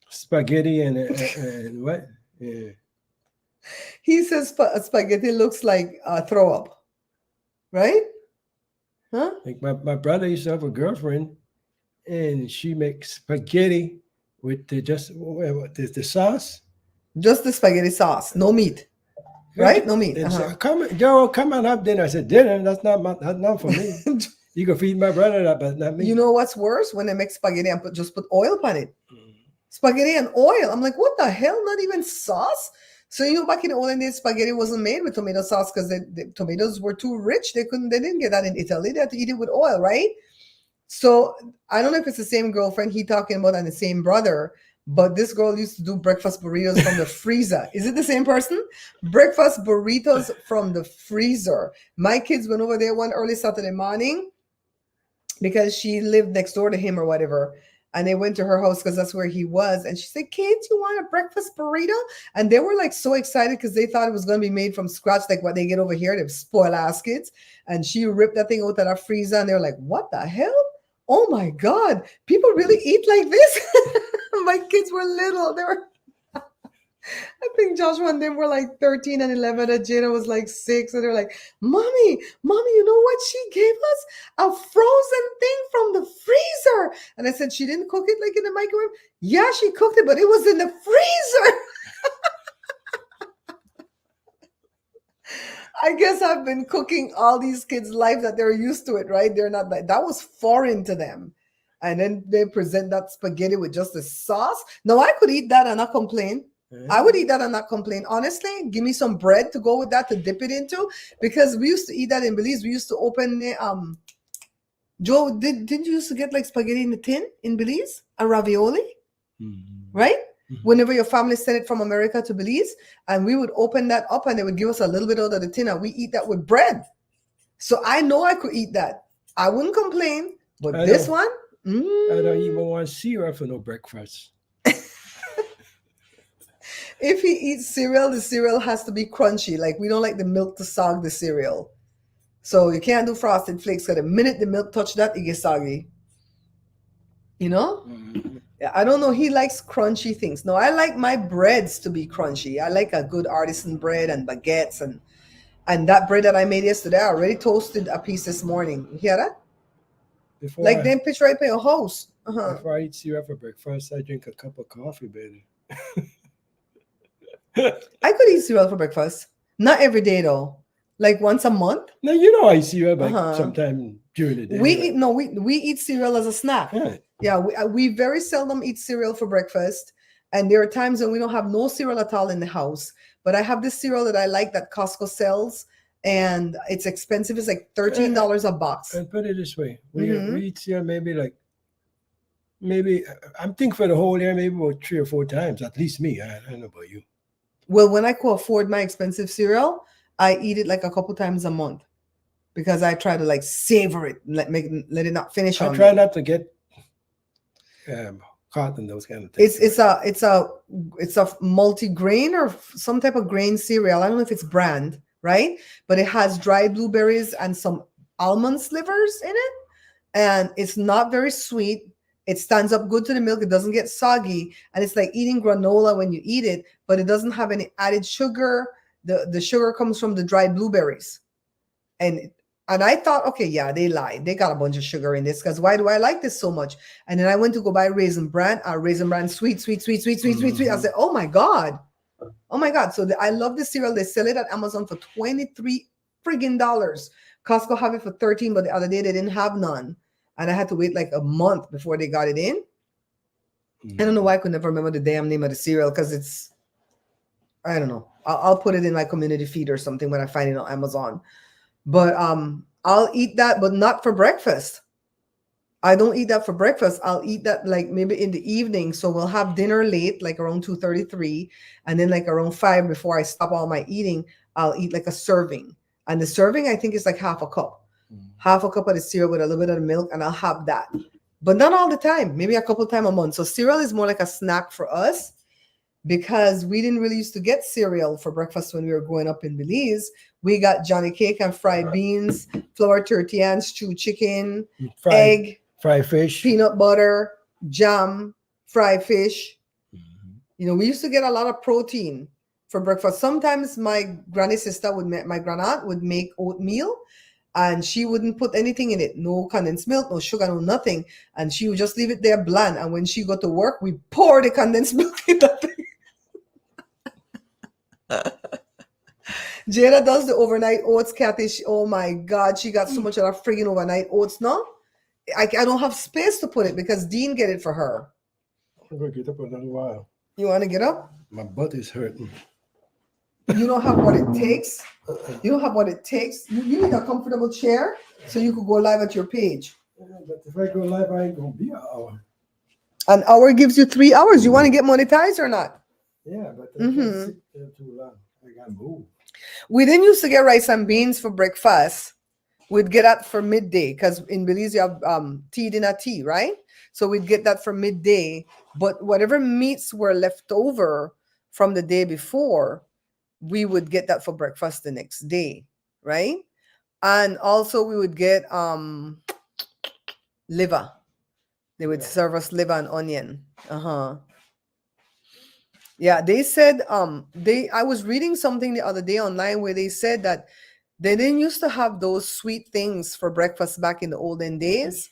spaghetti and what? Yeah. He says spaghetti looks like throw up. Right? Huh? Like my brother used to have a girlfriend, and she makes spaghetti with the sauce. Just the spaghetti sauce. No meat. Right? No meat. And Uh-huh. said, come on, have dinner. I said, dinner? That's not for me. You can feed my brother that, but not me. You know what's worse? When they make spaghetti and just put oil on it. Spaghetti and oil. I'm like, what the hell? Not even sauce? So back in the olden days, spaghetti wasn't made with tomato sauce because the tomatoes were too rich. They didn't get that in Italy. They had to eat it with oil, right? So I don't know if it's the same girlfriend he talking about and the same brother, but this girl used to do breakfast burritos from the freezer. Is it the same person? Breakfast burritos from the freezer. My kids went over there one early Saturday morning because she lived next door to him or whatever. And they went to her house because that's where he was. And she said, kids, you want a breakfast burrito? And they were like so excited because they thought it was going to be made from scratch, like what they get over here. They spoil ass kids. And she ripped that thing out of our freezer. And they were like, what the hell? Oh my God, people really eat like this? My kids were little. They were, I think Joshua and them were like 13 and 11, and Jada was like 6. And they're like, Mommy, you know what she gave us? A frozen thing from the freezer. And I said, she didn't cook it like in the microwave? Yeah, she cooked it, but it was in the freezer. I guess I've been cooking all these kids' life that they're used to it, right? They're not like that was foreign to them. And then they present that spaghetti with just the sauce. No, I could eat that and not complain. I would eat that and not complain. Honestly, give me some bread to go with that to dip it into, because we used to eat that in Belize. We used to open the Joe, didn't you used to get like spaghetti in the tin in Belize? A ravioli? Right? Whenever your family sent it from America to Belize, and we would open that up and they would give us a little bit out of the tin and we eat that with bread. So I know I could eat that. I wouldn't complain, but this one, I don't even want cereal for no breakfast. if he eats cereal, the cereal has to be crunchy. Like we don't like the milk to sog the cereal. So you can't do frosted flakes because the minute the milk touch that, it gets soggy. You know? Yeah, I don't know. He likes crunchy things. No, I like my breads to be crunchy. I like a good artisan bread and baguettes and that bread that I made yesterday. I already toasted a piece this morning. You hear that? Like them pitch right by your house. Before I eat cereal for breakfast, I drink a cup of coffee, baby. I could eat cereal for breakfast. Not every day though. Like once a month. Now you know I see cereal sometime during the day. We eat cereal as a snack. Yeah, we very seldom eat cereal for breakfast. And there are times when we don't have no cereal at all in the house. But I have this cereal that I like that Costco sells, and it's expensive. It's like $13 a box. And put it this way, we eat cereal maybe I'm thinking for the whole year, maybe about 3 or 4 times, at least me. I don't know about you. Well, when I could afford my expensive cereal, I eat it like a couple times a month because I try to like savor it, let it not finish on me. I try not to get caught in those kind of things. It's a multi-grain or some type of grain cereal. I don't know if it's brand, right? But it has dried blueberries and some almond slivers in it. And it's not very sweet. It stands up good to the milk. It doesn't get soggy. And it's like eating granola when you eat it, but it doesn't have any added sugar. The sugar comes from the dried blueberries. And I thought, okay, yeah, they lied. They got a bunch of sugar in this because why do I like this so much? And then I went to go buy Raisin Bran sweet. I said, oh my God. So I love this cereal. They sell it at Amazon for $23 friggin' dollars. Costco have it for $13, but the other day they didn't have none. And I had to wait like a month before they got it in. I don't know why I could never remember the damn name of the cereal because it's, I don't know. I'll put it in my community feed or something when I find it on Amazon. But I'll eat that, but not for breakfast. I don't eat that for breakfast. I'll eat that like maybe in the evening. So we'll have dinner late, like around 2:33, and then like around 5 before I stop all my eating, I'll eat like a serving. And the serving, I think, is like half a cup. Half a cup of the cereal with a little bit of the milk, and I'll have that. But not all the time, maybe a couple times a month. So cereal is more like a snack for us because we didn't really used to get cereal for breakfast when we were growing up in Belize. We got Johnny cake and fried beans, flour tortilla, stewed chicken, egg, fried fish, peanut butter, jam, fried fish. You know, we used to get a lot of protein for breakfast. Sometimes my granny sister my grandaunt would make oatmeal, and she wouldn't put anything in it. No condensed milk, no sugar, no nothing. And she would just leave it there bland. And when she got to work, we pour the condensed milk in that thing. Jada does the overnight oats, Kathy. Oh my God, she got so much of that friggin' overnight oats now. I don't have space to put it because Dean get it for her. I'm going to get up in a little while. You want to get up? My butt is hurting. You don't have what it takes. You don't have what it takes. You need a comfortable chair so you could go live at your page. Yeah, but if I go live, I ain't going to be an hour. An hour gives you 3 hours. You want to get monetized or not? Yeah, but I can't sit there too long. I got to move. We didn't used to get rice and beans for breakfast. We'd get that for midday because in Belize you have dinner tea, right? So we'd get that for midday. But whatever meats were left over from the day before, we would get that for breakfast the next day, right? And also we would get liver. They would serve us liver and onion. Yeah, they said I was reading something the other day online where they said that They didn't used to have those sweet things for breakfast back in the olden days.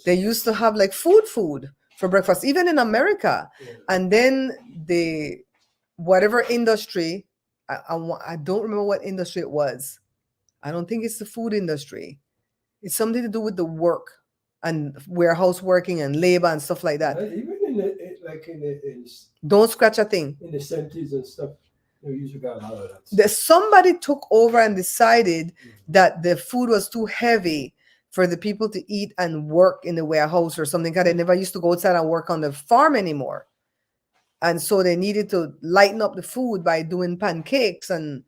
They used to have like food for breakfast, even in America. Yeah. And then the whatever industry, I don't remember what industry it was. I don't think it's the food industry. It's something to do with the work and warehouse working and labor and stuff like that. Even in Don't scratch a thing. in the 70s and stuff, they usually got a lot of that. Somebody took over and decided that the food was too heavy for the people to eat and work in the warehouse or something, because they never used to go outside and work on the farm anymore. And so they needed to lighten up the food by doing pancakes and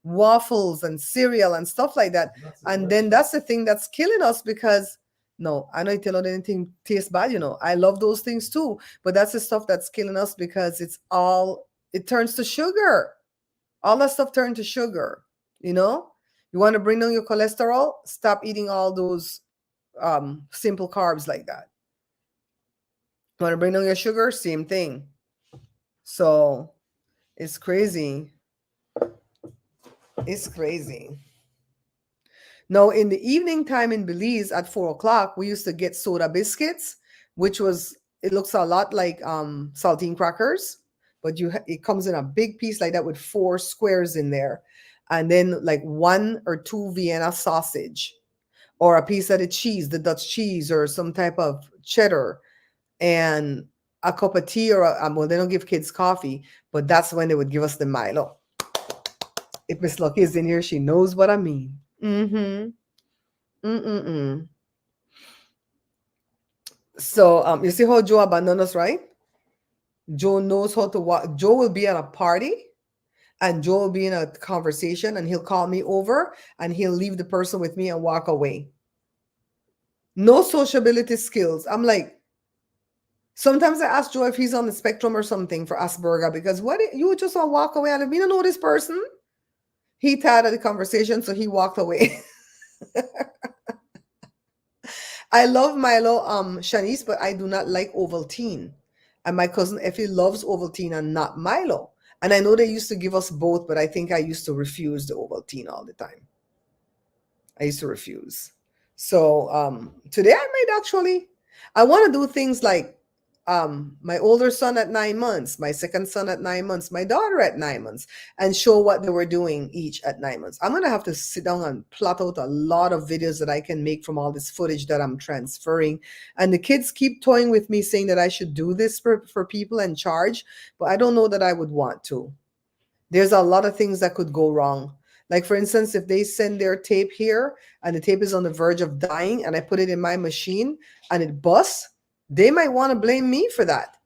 waffles and cereal and stuff like that. And then that's the thing that's killing us, because no, I don't tell you anything tastes bad, you know. I love those things too, but that's the stuff that's killing us, because it turns to sugar. All that stuff turns to sugar, you know. You want to bring down your cholesterol, stop eating all those simple carbs like that. You want to bring down your sugar, same thing. So it's crazy. It's crazy. Now, in the evening time in Belize at 4 o'clock, we used to get soda biscuits, which it looks a lot like saltine crackers, but it comes in a big piece like that with 4 squares in there. And then like 1 or 2 Vienna sausage, or a piece of the cheese, the Dutch cheese, or some type of cheddar, and a cup of tea, or well, they don't give kids coffee, but that's when they would give us the Milo. If Miss Lucky is in here, she knows what I mean. So you see how Joe abandoned us, right? Joe knows how to walk. Joe will be at a party, and Joe will be in a conversation, and he'll call me over, and he'll leave the person with me and walk away. No sociability skills. I'm like, sometimes I ask Joe if he's on the spectrum or something for Asperger, because what you just want to walk away and let me don't know this person. He tired of the conversation, so he walked away. I love Milo, Shanice, but I do not like Ovaltine. And my cousin Effie loves Ovaltine and not Milo. And I know they used to give us both, but I think I used to refuse the Ovaltine all the time. I used to refuse. So today I want to do things like my older son at 9 months, my second son at 9 months, my daughter at 9 months, and show what they were doing each at 9 months. I'm going to have to sit down and plot out a lot of videos that I can make from all this footage that I'm transferring. And the kids keep toying with me, saying that I should do this for people and charge, but I don't know that I would want to. There's a lot of things that could go wrong. Like, for instance, if they send their tape here and the tape is on the verge of dying and I put it in my machine and it busts, they might want to blame me for that.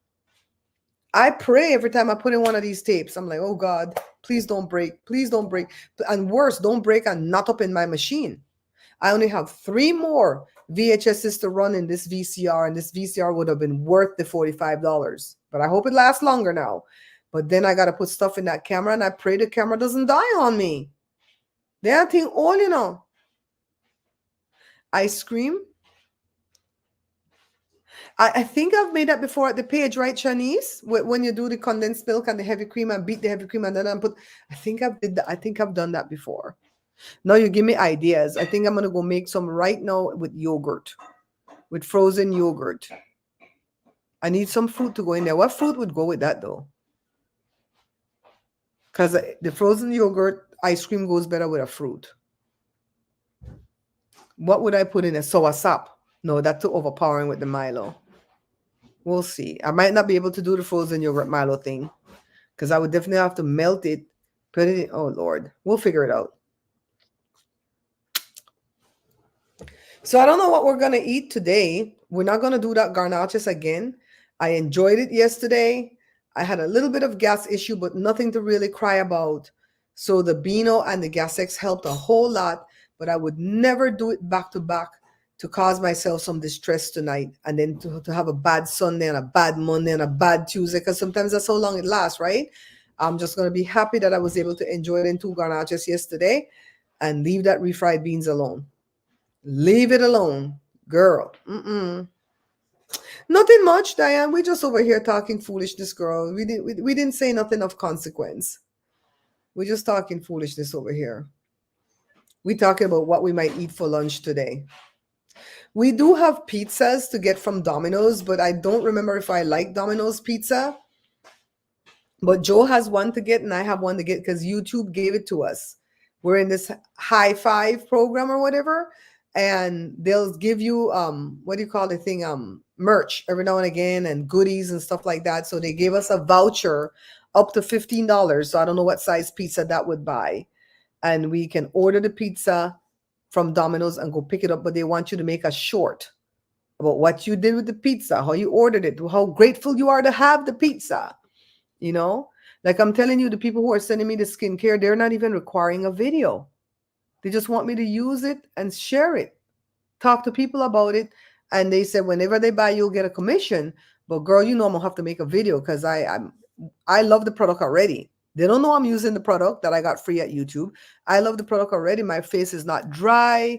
I pray every time I put in one of these tapes. I'm like, oh God, please don't break. Please don't break. And worse, don't break and not up in my machine. I only have 3 more VHSs to run in this VCR, and this VCR would have been worth the $45. But I hope it lasts longer now. But then I got to put stuff in that camera, and I pray the camera doesn't die on me. That thing all, you know. Ice cream. I think I've made that before at the page, right, Shanice? When you do the condensed milk and the heavy cream and beat the heavy cream and then I put, I think I've done that before. Now you give me ideas. I think I'm going to go make some right now with yogurt, with frozen yogurt. I need some fruit to go in there. What fruit would go with that though? Because the frozen yogurt ice cream goes better with a fruit. What would I put in a sour sap? No, that's too overpowering with the Milo. We'll see. I might not be able to do the frozen yogurt Milo thing, because I would definitely have to melt it, put it in. Oh, Lord. We'll figure it out. So I don't know what we're going to eat today. We're not going to do that garnaches again. I enjoyed it yesterday. I had a little bit of gas issue, but nothing to really cry about. So the Beano and the Gas-X helped a whole lot, but I would never do it back to back to cause myself some distress tonight, and then to have a bad Sunday and a bad Monday and a bad Tuesday, because sometimes that's how long it lasts, right? I'm just going to be happy that I was able to enjoy it in 2 garnaches yesterday and leave that refried beans alone. Leave it alone, girl. Nothing much, Diane. We're just over here talking foolishness, girl. We didn't say nothing of consequence. We're just talking foolishness over here. We talking about what we might eat for lunch today. We do have pizzas to get from Domino's, but I don't remember if I like Domino's pizza. But Joe has one to get, and I have one to get because YouTube gave it to us. We're in this high five program or whatever, and they'll give you what do you call the thing? Merch every now and again and goodies and stuff like that. So they gave us a voucher up to $15. So I don't know what size pizza that would buy. And we can order the pizza from Domino's and go pick it up, but they want you to make a short about what you did with the pizza, how you ordered it, how grateful you are to have the pizza. You know, like I'm telling you, the people who are sending me the skincare, they're not even requiring a video. They just want me to use it and share it, talk to people about it. And they said, whenever they buy, you'll get a commission. But girl, you know, I'm gonna have to make a video because I love the product already. They don't know I'm using the product that I got free at YouTube. I love the product already. My face is not dry.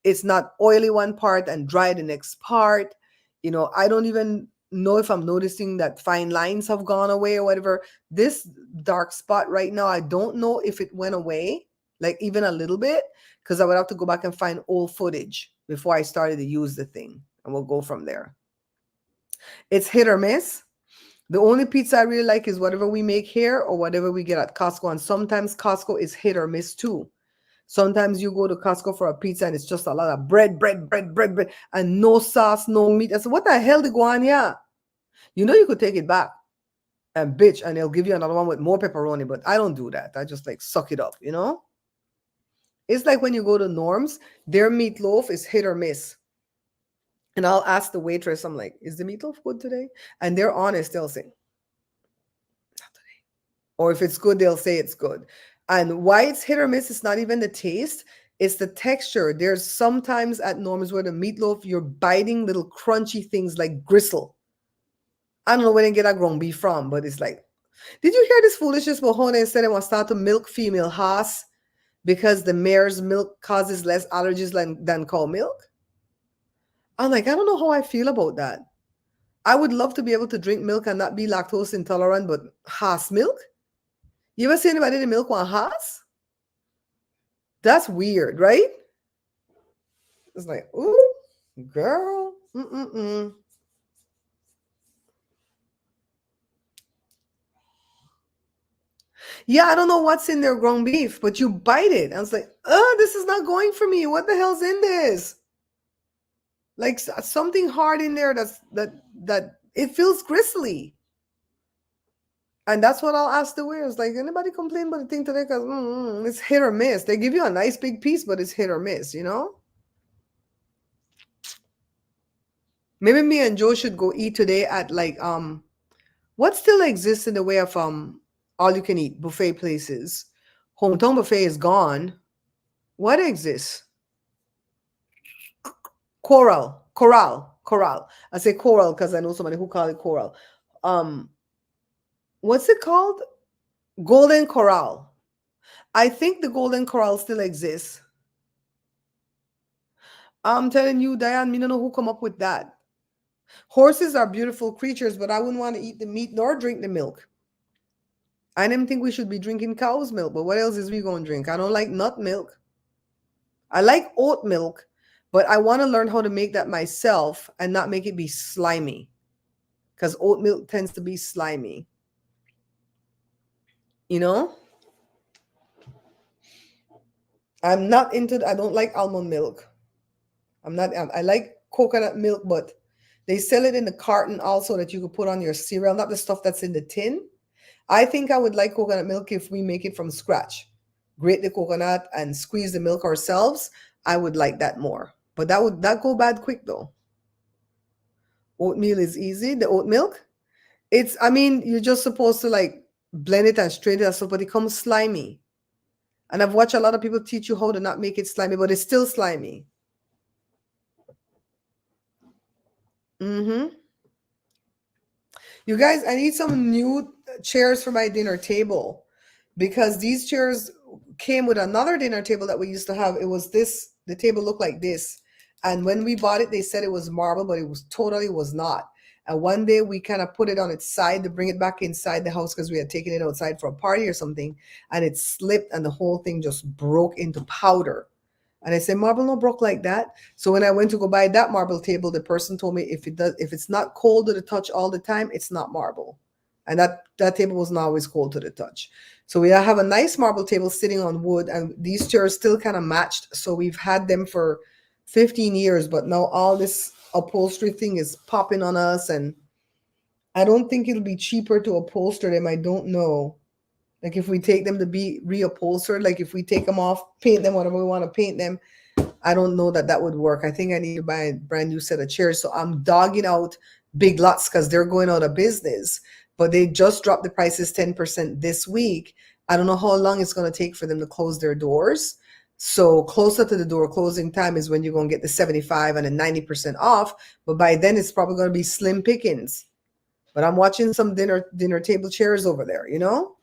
It's not oily one part and dry the next part. You know, I don't even know if I'm noticing that fine lines have gone away or whatever. This dark spot right now, I don't know if it went away, like even a little bit, because I would have to go back and find old footage before I started to use the thing, and we'll go from there. It's hit or miss. The only pizza I really like is whatever we make here or whatever we get at Costco. And sometimes Costco is hit or miss too. Sometimes you go to Costco for a pizza and it's just a lot of bread, and no sauce, no meat. I said, what the hell did go on here? You know, you could take it back and bitch, and they'll give you another one with more pepperoni, but I don't do that. I just like suck it up, you know? It's like when you go to Norm's, their meatloaf is hit or miss. And I'll ask the waitress, I'm like, is the meatloaf good today? And they're honest, they'll say, not today. Or if it's good, they'll say it's good. And why it's hit or miss, it's not even the taste, it's the texture. There's sometimes at Norm's where the meatloaf, you're biting little crunchy things like gristle. I don't know where they get that ground beef from, but it's like, did you hear this foolishness about how they said they want to start to milk female horse because the mare's milk causes less allergies than cow milk? I'm like, I don't know how I feel about that. I would love to be able to drink milk and not be lactose intolerant, but horse milk? You ever see anybody in the milk want horse? That's weird, right? It's like, ooh, girl. Yeah, I don't know what's in their ground beef, but you bite it. I was like, oh, this is not going for me. What the hell's in this? Like something hard in there that it feels gristly. And that's what I'll ask the waiters. Like, anybody complain about the thing today? Because it's hit or miss. They give you a nice big piece, but it's hit or miss, you know? Maybe me and Joe should go eat today at like what still exists in the way of all you can eat buffet places? Hometown buffet is gone. What exists? Coral. I say coral because I know somebody who call it coral. What's it called? Golden Corral. I think the Golden Corral still exists. I'm telling you, Diane, me don't know who come up with that. Horses are beautiful creatures, but I wouldn't want to eat the meat nor drink the milk. I didn't think we should be drinking cow's milk, but what else is we going to drink? I don't like nut milk. I like oat milk, but I want to learn how to make that myself and not make it be slimy, because oat milk tends to be slimy. You know? I don't like almond milk. I like coconut milk, but they sell it in the carton also that you could put on your cereal, not the stuff that's in the tin. I think I would like coconut milk if we make it from scratch. Grate the coconut and squeeze the milk ourselves. I would like that more. But that go bad quick though. Oatmeal is easy. The oat milk, you're just supposed to like blend it and strain it so, but it comes slimy. And I've watched a lot of people teach you how to not make it slimy, but it's still slimy. You guys, I need some new chairs for my dinner table because these chairs came with another dinner table that we used to have. It was this, the table looked like this. And when we bought it, they said it was marble, but it was not. And one day we kind of put it on its side to bring it back inside the house because we had taken it outside for a party or something. And it slipped and the whole thing just broke into powder. And I said, marble no broke like that. So when I went to go buy that marble table, the person told me if it's not cold to the touch all the time, it's not marble. And that table was not always cold to the touch. So we have a nice marble table sitting on wood, and these chairs still kind of matched. So we've had them for 15 years, but now all this upholstery thing is popping on us, and I don't think it'll be cheaper to upholster them. I don't know. Like if we take them to be reupholstered, like if we take them off, paint them whatever we want to paint them, I don't know that would work. I think I need to buy a brand new set of chairs. So I'm dogging out Big Lots because they're going out of business. But they just dropped the prices 10% this week. I don't know how long it's going to take for them to close their doors. So closer to the door closing time is when you're going to get the 75 and the 90% off. But by then it's probably going to be slim pickings. But I'm watching some dinner table chairs over there, you know?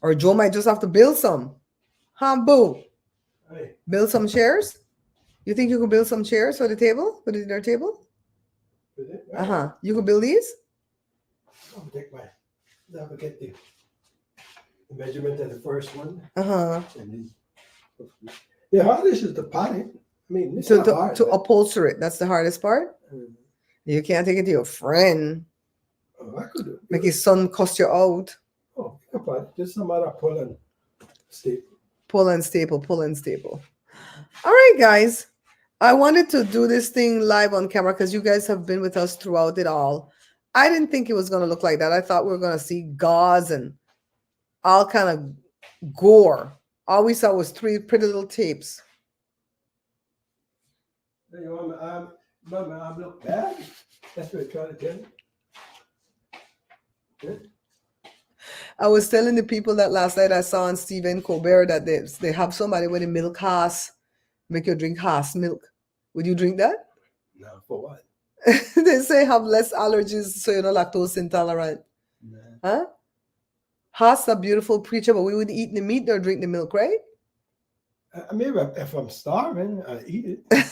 Or Joe might just have to build some. Huh, boo? Hey, Build some chairs? You think you could build some chairs for the table? For the dinner table? is it? Uh-huh. You could build these? I'll take my. Now forget the measurement of the first one. Uh-huh. And then, the hardest is the potting. I mean, it's So not hard, to but- upholster it, that's the hardest part? You can't take it to your friend. Oh, I could do it. Make his son cuss you out. Oh, yeah, but just some other pull and staple. Pull and staple, pull and staple. All right, guys. I wanted to do this thing live on camera because you guys have been with us throughout it all. I didn't think it was going to look like that. I thought we were going to see gauze and all kind of gore. All we saw was 3 pretty little tapes. You know, my arm look bad. That's what I'm trying to tell you. Yeah. I was telling the people that last night I saw on Stephen Colbert that they have somebody with a milk Haas, make you drink Haas milk. Would you drink that? No, for what? They say have less allergies so you're not lactose intolerant. Nah. Huh? Haas a beautiful preacher, but we would eat the meat or drink the milk, right? Maybe if I'm starving, I eat it.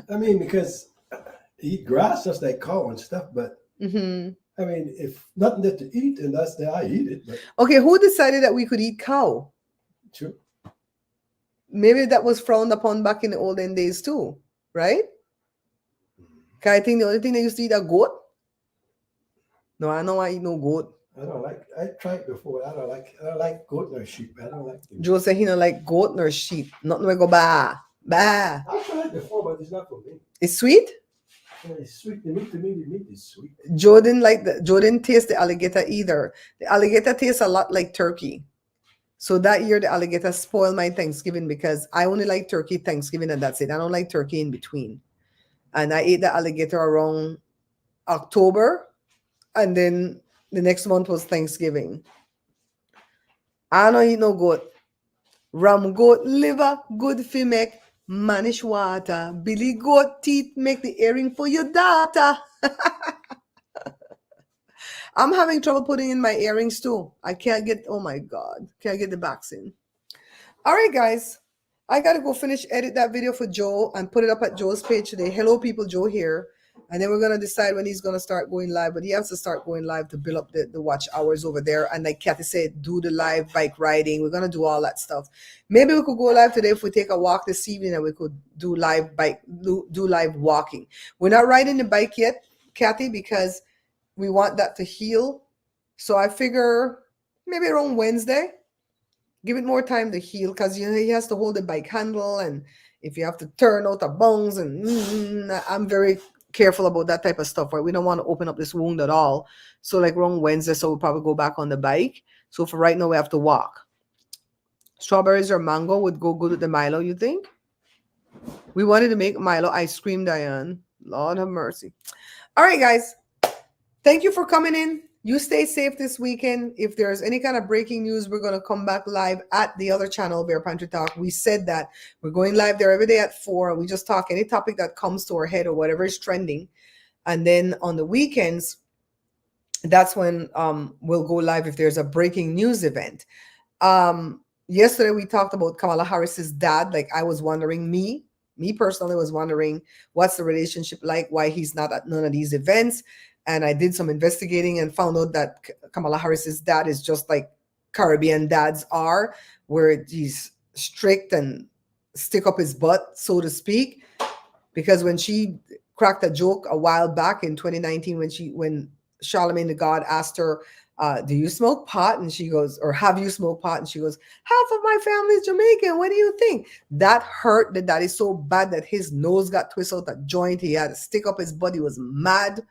I mean, because I eat grass just like cow and stuff, but Mm-hmm. I mean, if nothing there to eat, and that's there, I eat it. But Okay, who decided that we could eat cow? true. Maybe that was frowned upon back in the olden days too, right? 'Cause I think the only thing they used to eat a goat. No, I don't want to eat no goat. I don't like. I tried before. I don't like goat nor sheep. I don't like them. Joe said he don't like goat nor sheep. Nothing we go bah. Bah. I tried before, but it's not for me. It's sweet. It's sweet. The meat is sweet. Joe didn't taste the alligator either. The alligator tastes a lot like turkey. So that year the alligator spoiled my Thanksgiving because I only like turkey Thanksgiving and that's it. I don't like turkey in between. And I ate the alligator around October, and then the next month was Thanksgiving. I don't eat no goat. Ram goat liver, good fi make manish water. Billy goat teeth make the earring for your daughter. I'm having trouble putting in my earrings too. I can't get, oh my God, can't get the backs in. All right, guys. I got to go finish edit that video for Joe and put it up at Joe's page today. Hello, people, Joe here. And then we're going to decide when he's going to start going live. But he has to start going live to build up the watch hours over there. And like Kathy said, do the live bike riding. We're going to do all that stuff. Maybe we could go live today if we take a walk this evening and we could do live live walking. We're not riding the bike yet, Kathy, because we want that to heal. So I figure maybe around Wednesday. Give it more time to heal because he has to hold the bike handle, and if you have to turn out the bones, and I'm very careful about that type of stuff. Right, we don't want to open up this wound at all. So like around Wednesday, so we'll probably go back on the bike. So for right now, we have to walk. Strawberries or mango would go good with the Milo. You think? We wanted to make Milo ice cream, Diane. Lord have mercy. All right, guys. Thank you for coming in. You stay safe this weekend. If there's any kind of breaking news, we're going to come back live at the other channel, Bear Pantry Talk. We said that we're going live there every day at 4. We just talk any topic that comes to our head or whatever is trending. And then on the weekends, that's when we'll go live if there's a breaking news event. Yesterday, we talked about Kamala Harris's dad. Like I was wondering, me personally was wondering what's the relationship like, why he's not at none of these events. And I did some investigating and found out that Kamala Harris's dad is just like Caribbean dads are, where he's strict and stick up his butt, so to speak. Because when she cracked a joke a while back in 2019, when Charlemagne the God asked her, "Do you smoke pot?" and she goes, "Or have you smoked pot?" and she goes, "Half of my family is Jamaican. What do you think?" That hurt the daddy so bad that his nose got twisted out a joint. He had to stick up his butt. He was mad.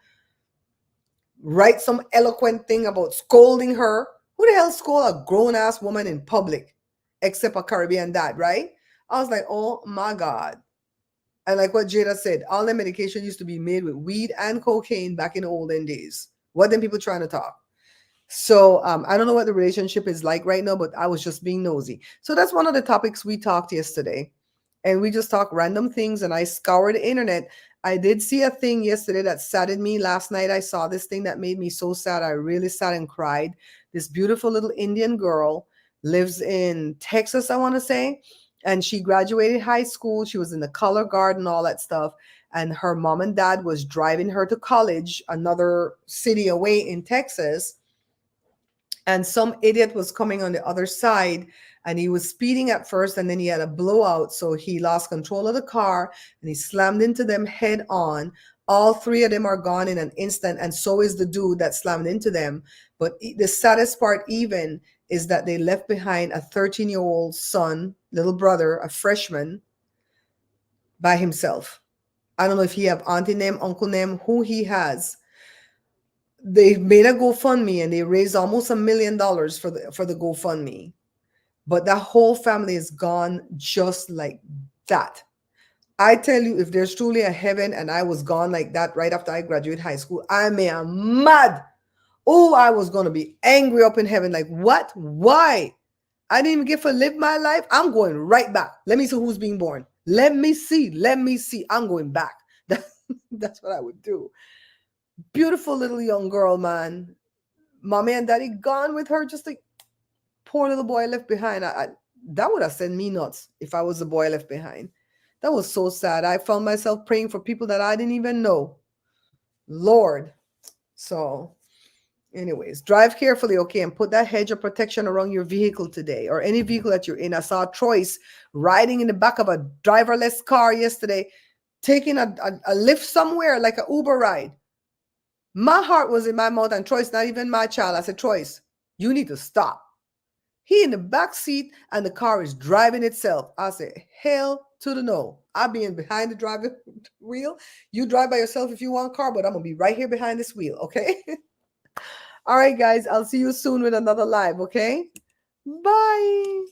Write some eloquent thing about scolding her. Who the hell scold a grown ass woman in public except a Caribbean dad, right? I was like, oh my God. And like what Jada said, all the medication used to be made with weed and cocaine back in the olden days. What them people trying to talk? So I don't know what the relationship is like right now, but I was just being nosy. So that's one of the topics we talked yesterday. And we just talk random things, and I scoured the internet. I did see a thing yesterday that saddened me. Last night I saw this thing that made me so sad. I really sat and cried. This beautiful little Indian girl lives in Texas, I want to say. And she graduated high school. She was in the color guard and all that stuff. And her mom and dad was driving her to college, another city away in Texas. And some idiot was coming on the other side, and he was speeding at first, and then he had a blowout, so he lost control of the car and he slammed into them head on. All three of them are gone in an instant, and so is the dude that slammed into them. But the saddest part even is that they left behind a 13-year-old son, little brother, a freshman, by himself. I don't know if he have auntie name, uncle name, who he has. They made a GoFundMe and they raised almost $1 million for the GoFundMe. But that whole family is gone just like that. I tell you, if there's truly a heaven and I was gone like that right after I graduated high school, I am mad. Oh, I was going to be angry up in heaven. Like, what? Why? I didn't even get to live my life. I'm going right back. Let me see who's being born. Let me see. Let me see. I'm going back. That's what I would do. Beautiful little young girl, man. Mommy and daddy gone with her, just like poor little boy left behind. That would have sent me nuts if I was the boy left behind. That was so sad. I found myself praying for people that I didn't even know. Lord. So, anyways, drive carefully, okay, and put that hedge of protection around your vehicle today, or any vehicle that you're in. I saw Troyce riding in the back of a driverless car yesterday, taking a lift somewhere, like an Uber ride. My heart was in my mouth, and Troyce, not even my child. I said, Troyce, you need to stop. He in the back seat and the car is driving itself. I said, hell to the no. I'll be in behind the driving wheel. You drive by yourself if you want a car, but I'm going to be right here behind this wheel, okay? All right, guys, I'll see you soon with another live, okay? Bye.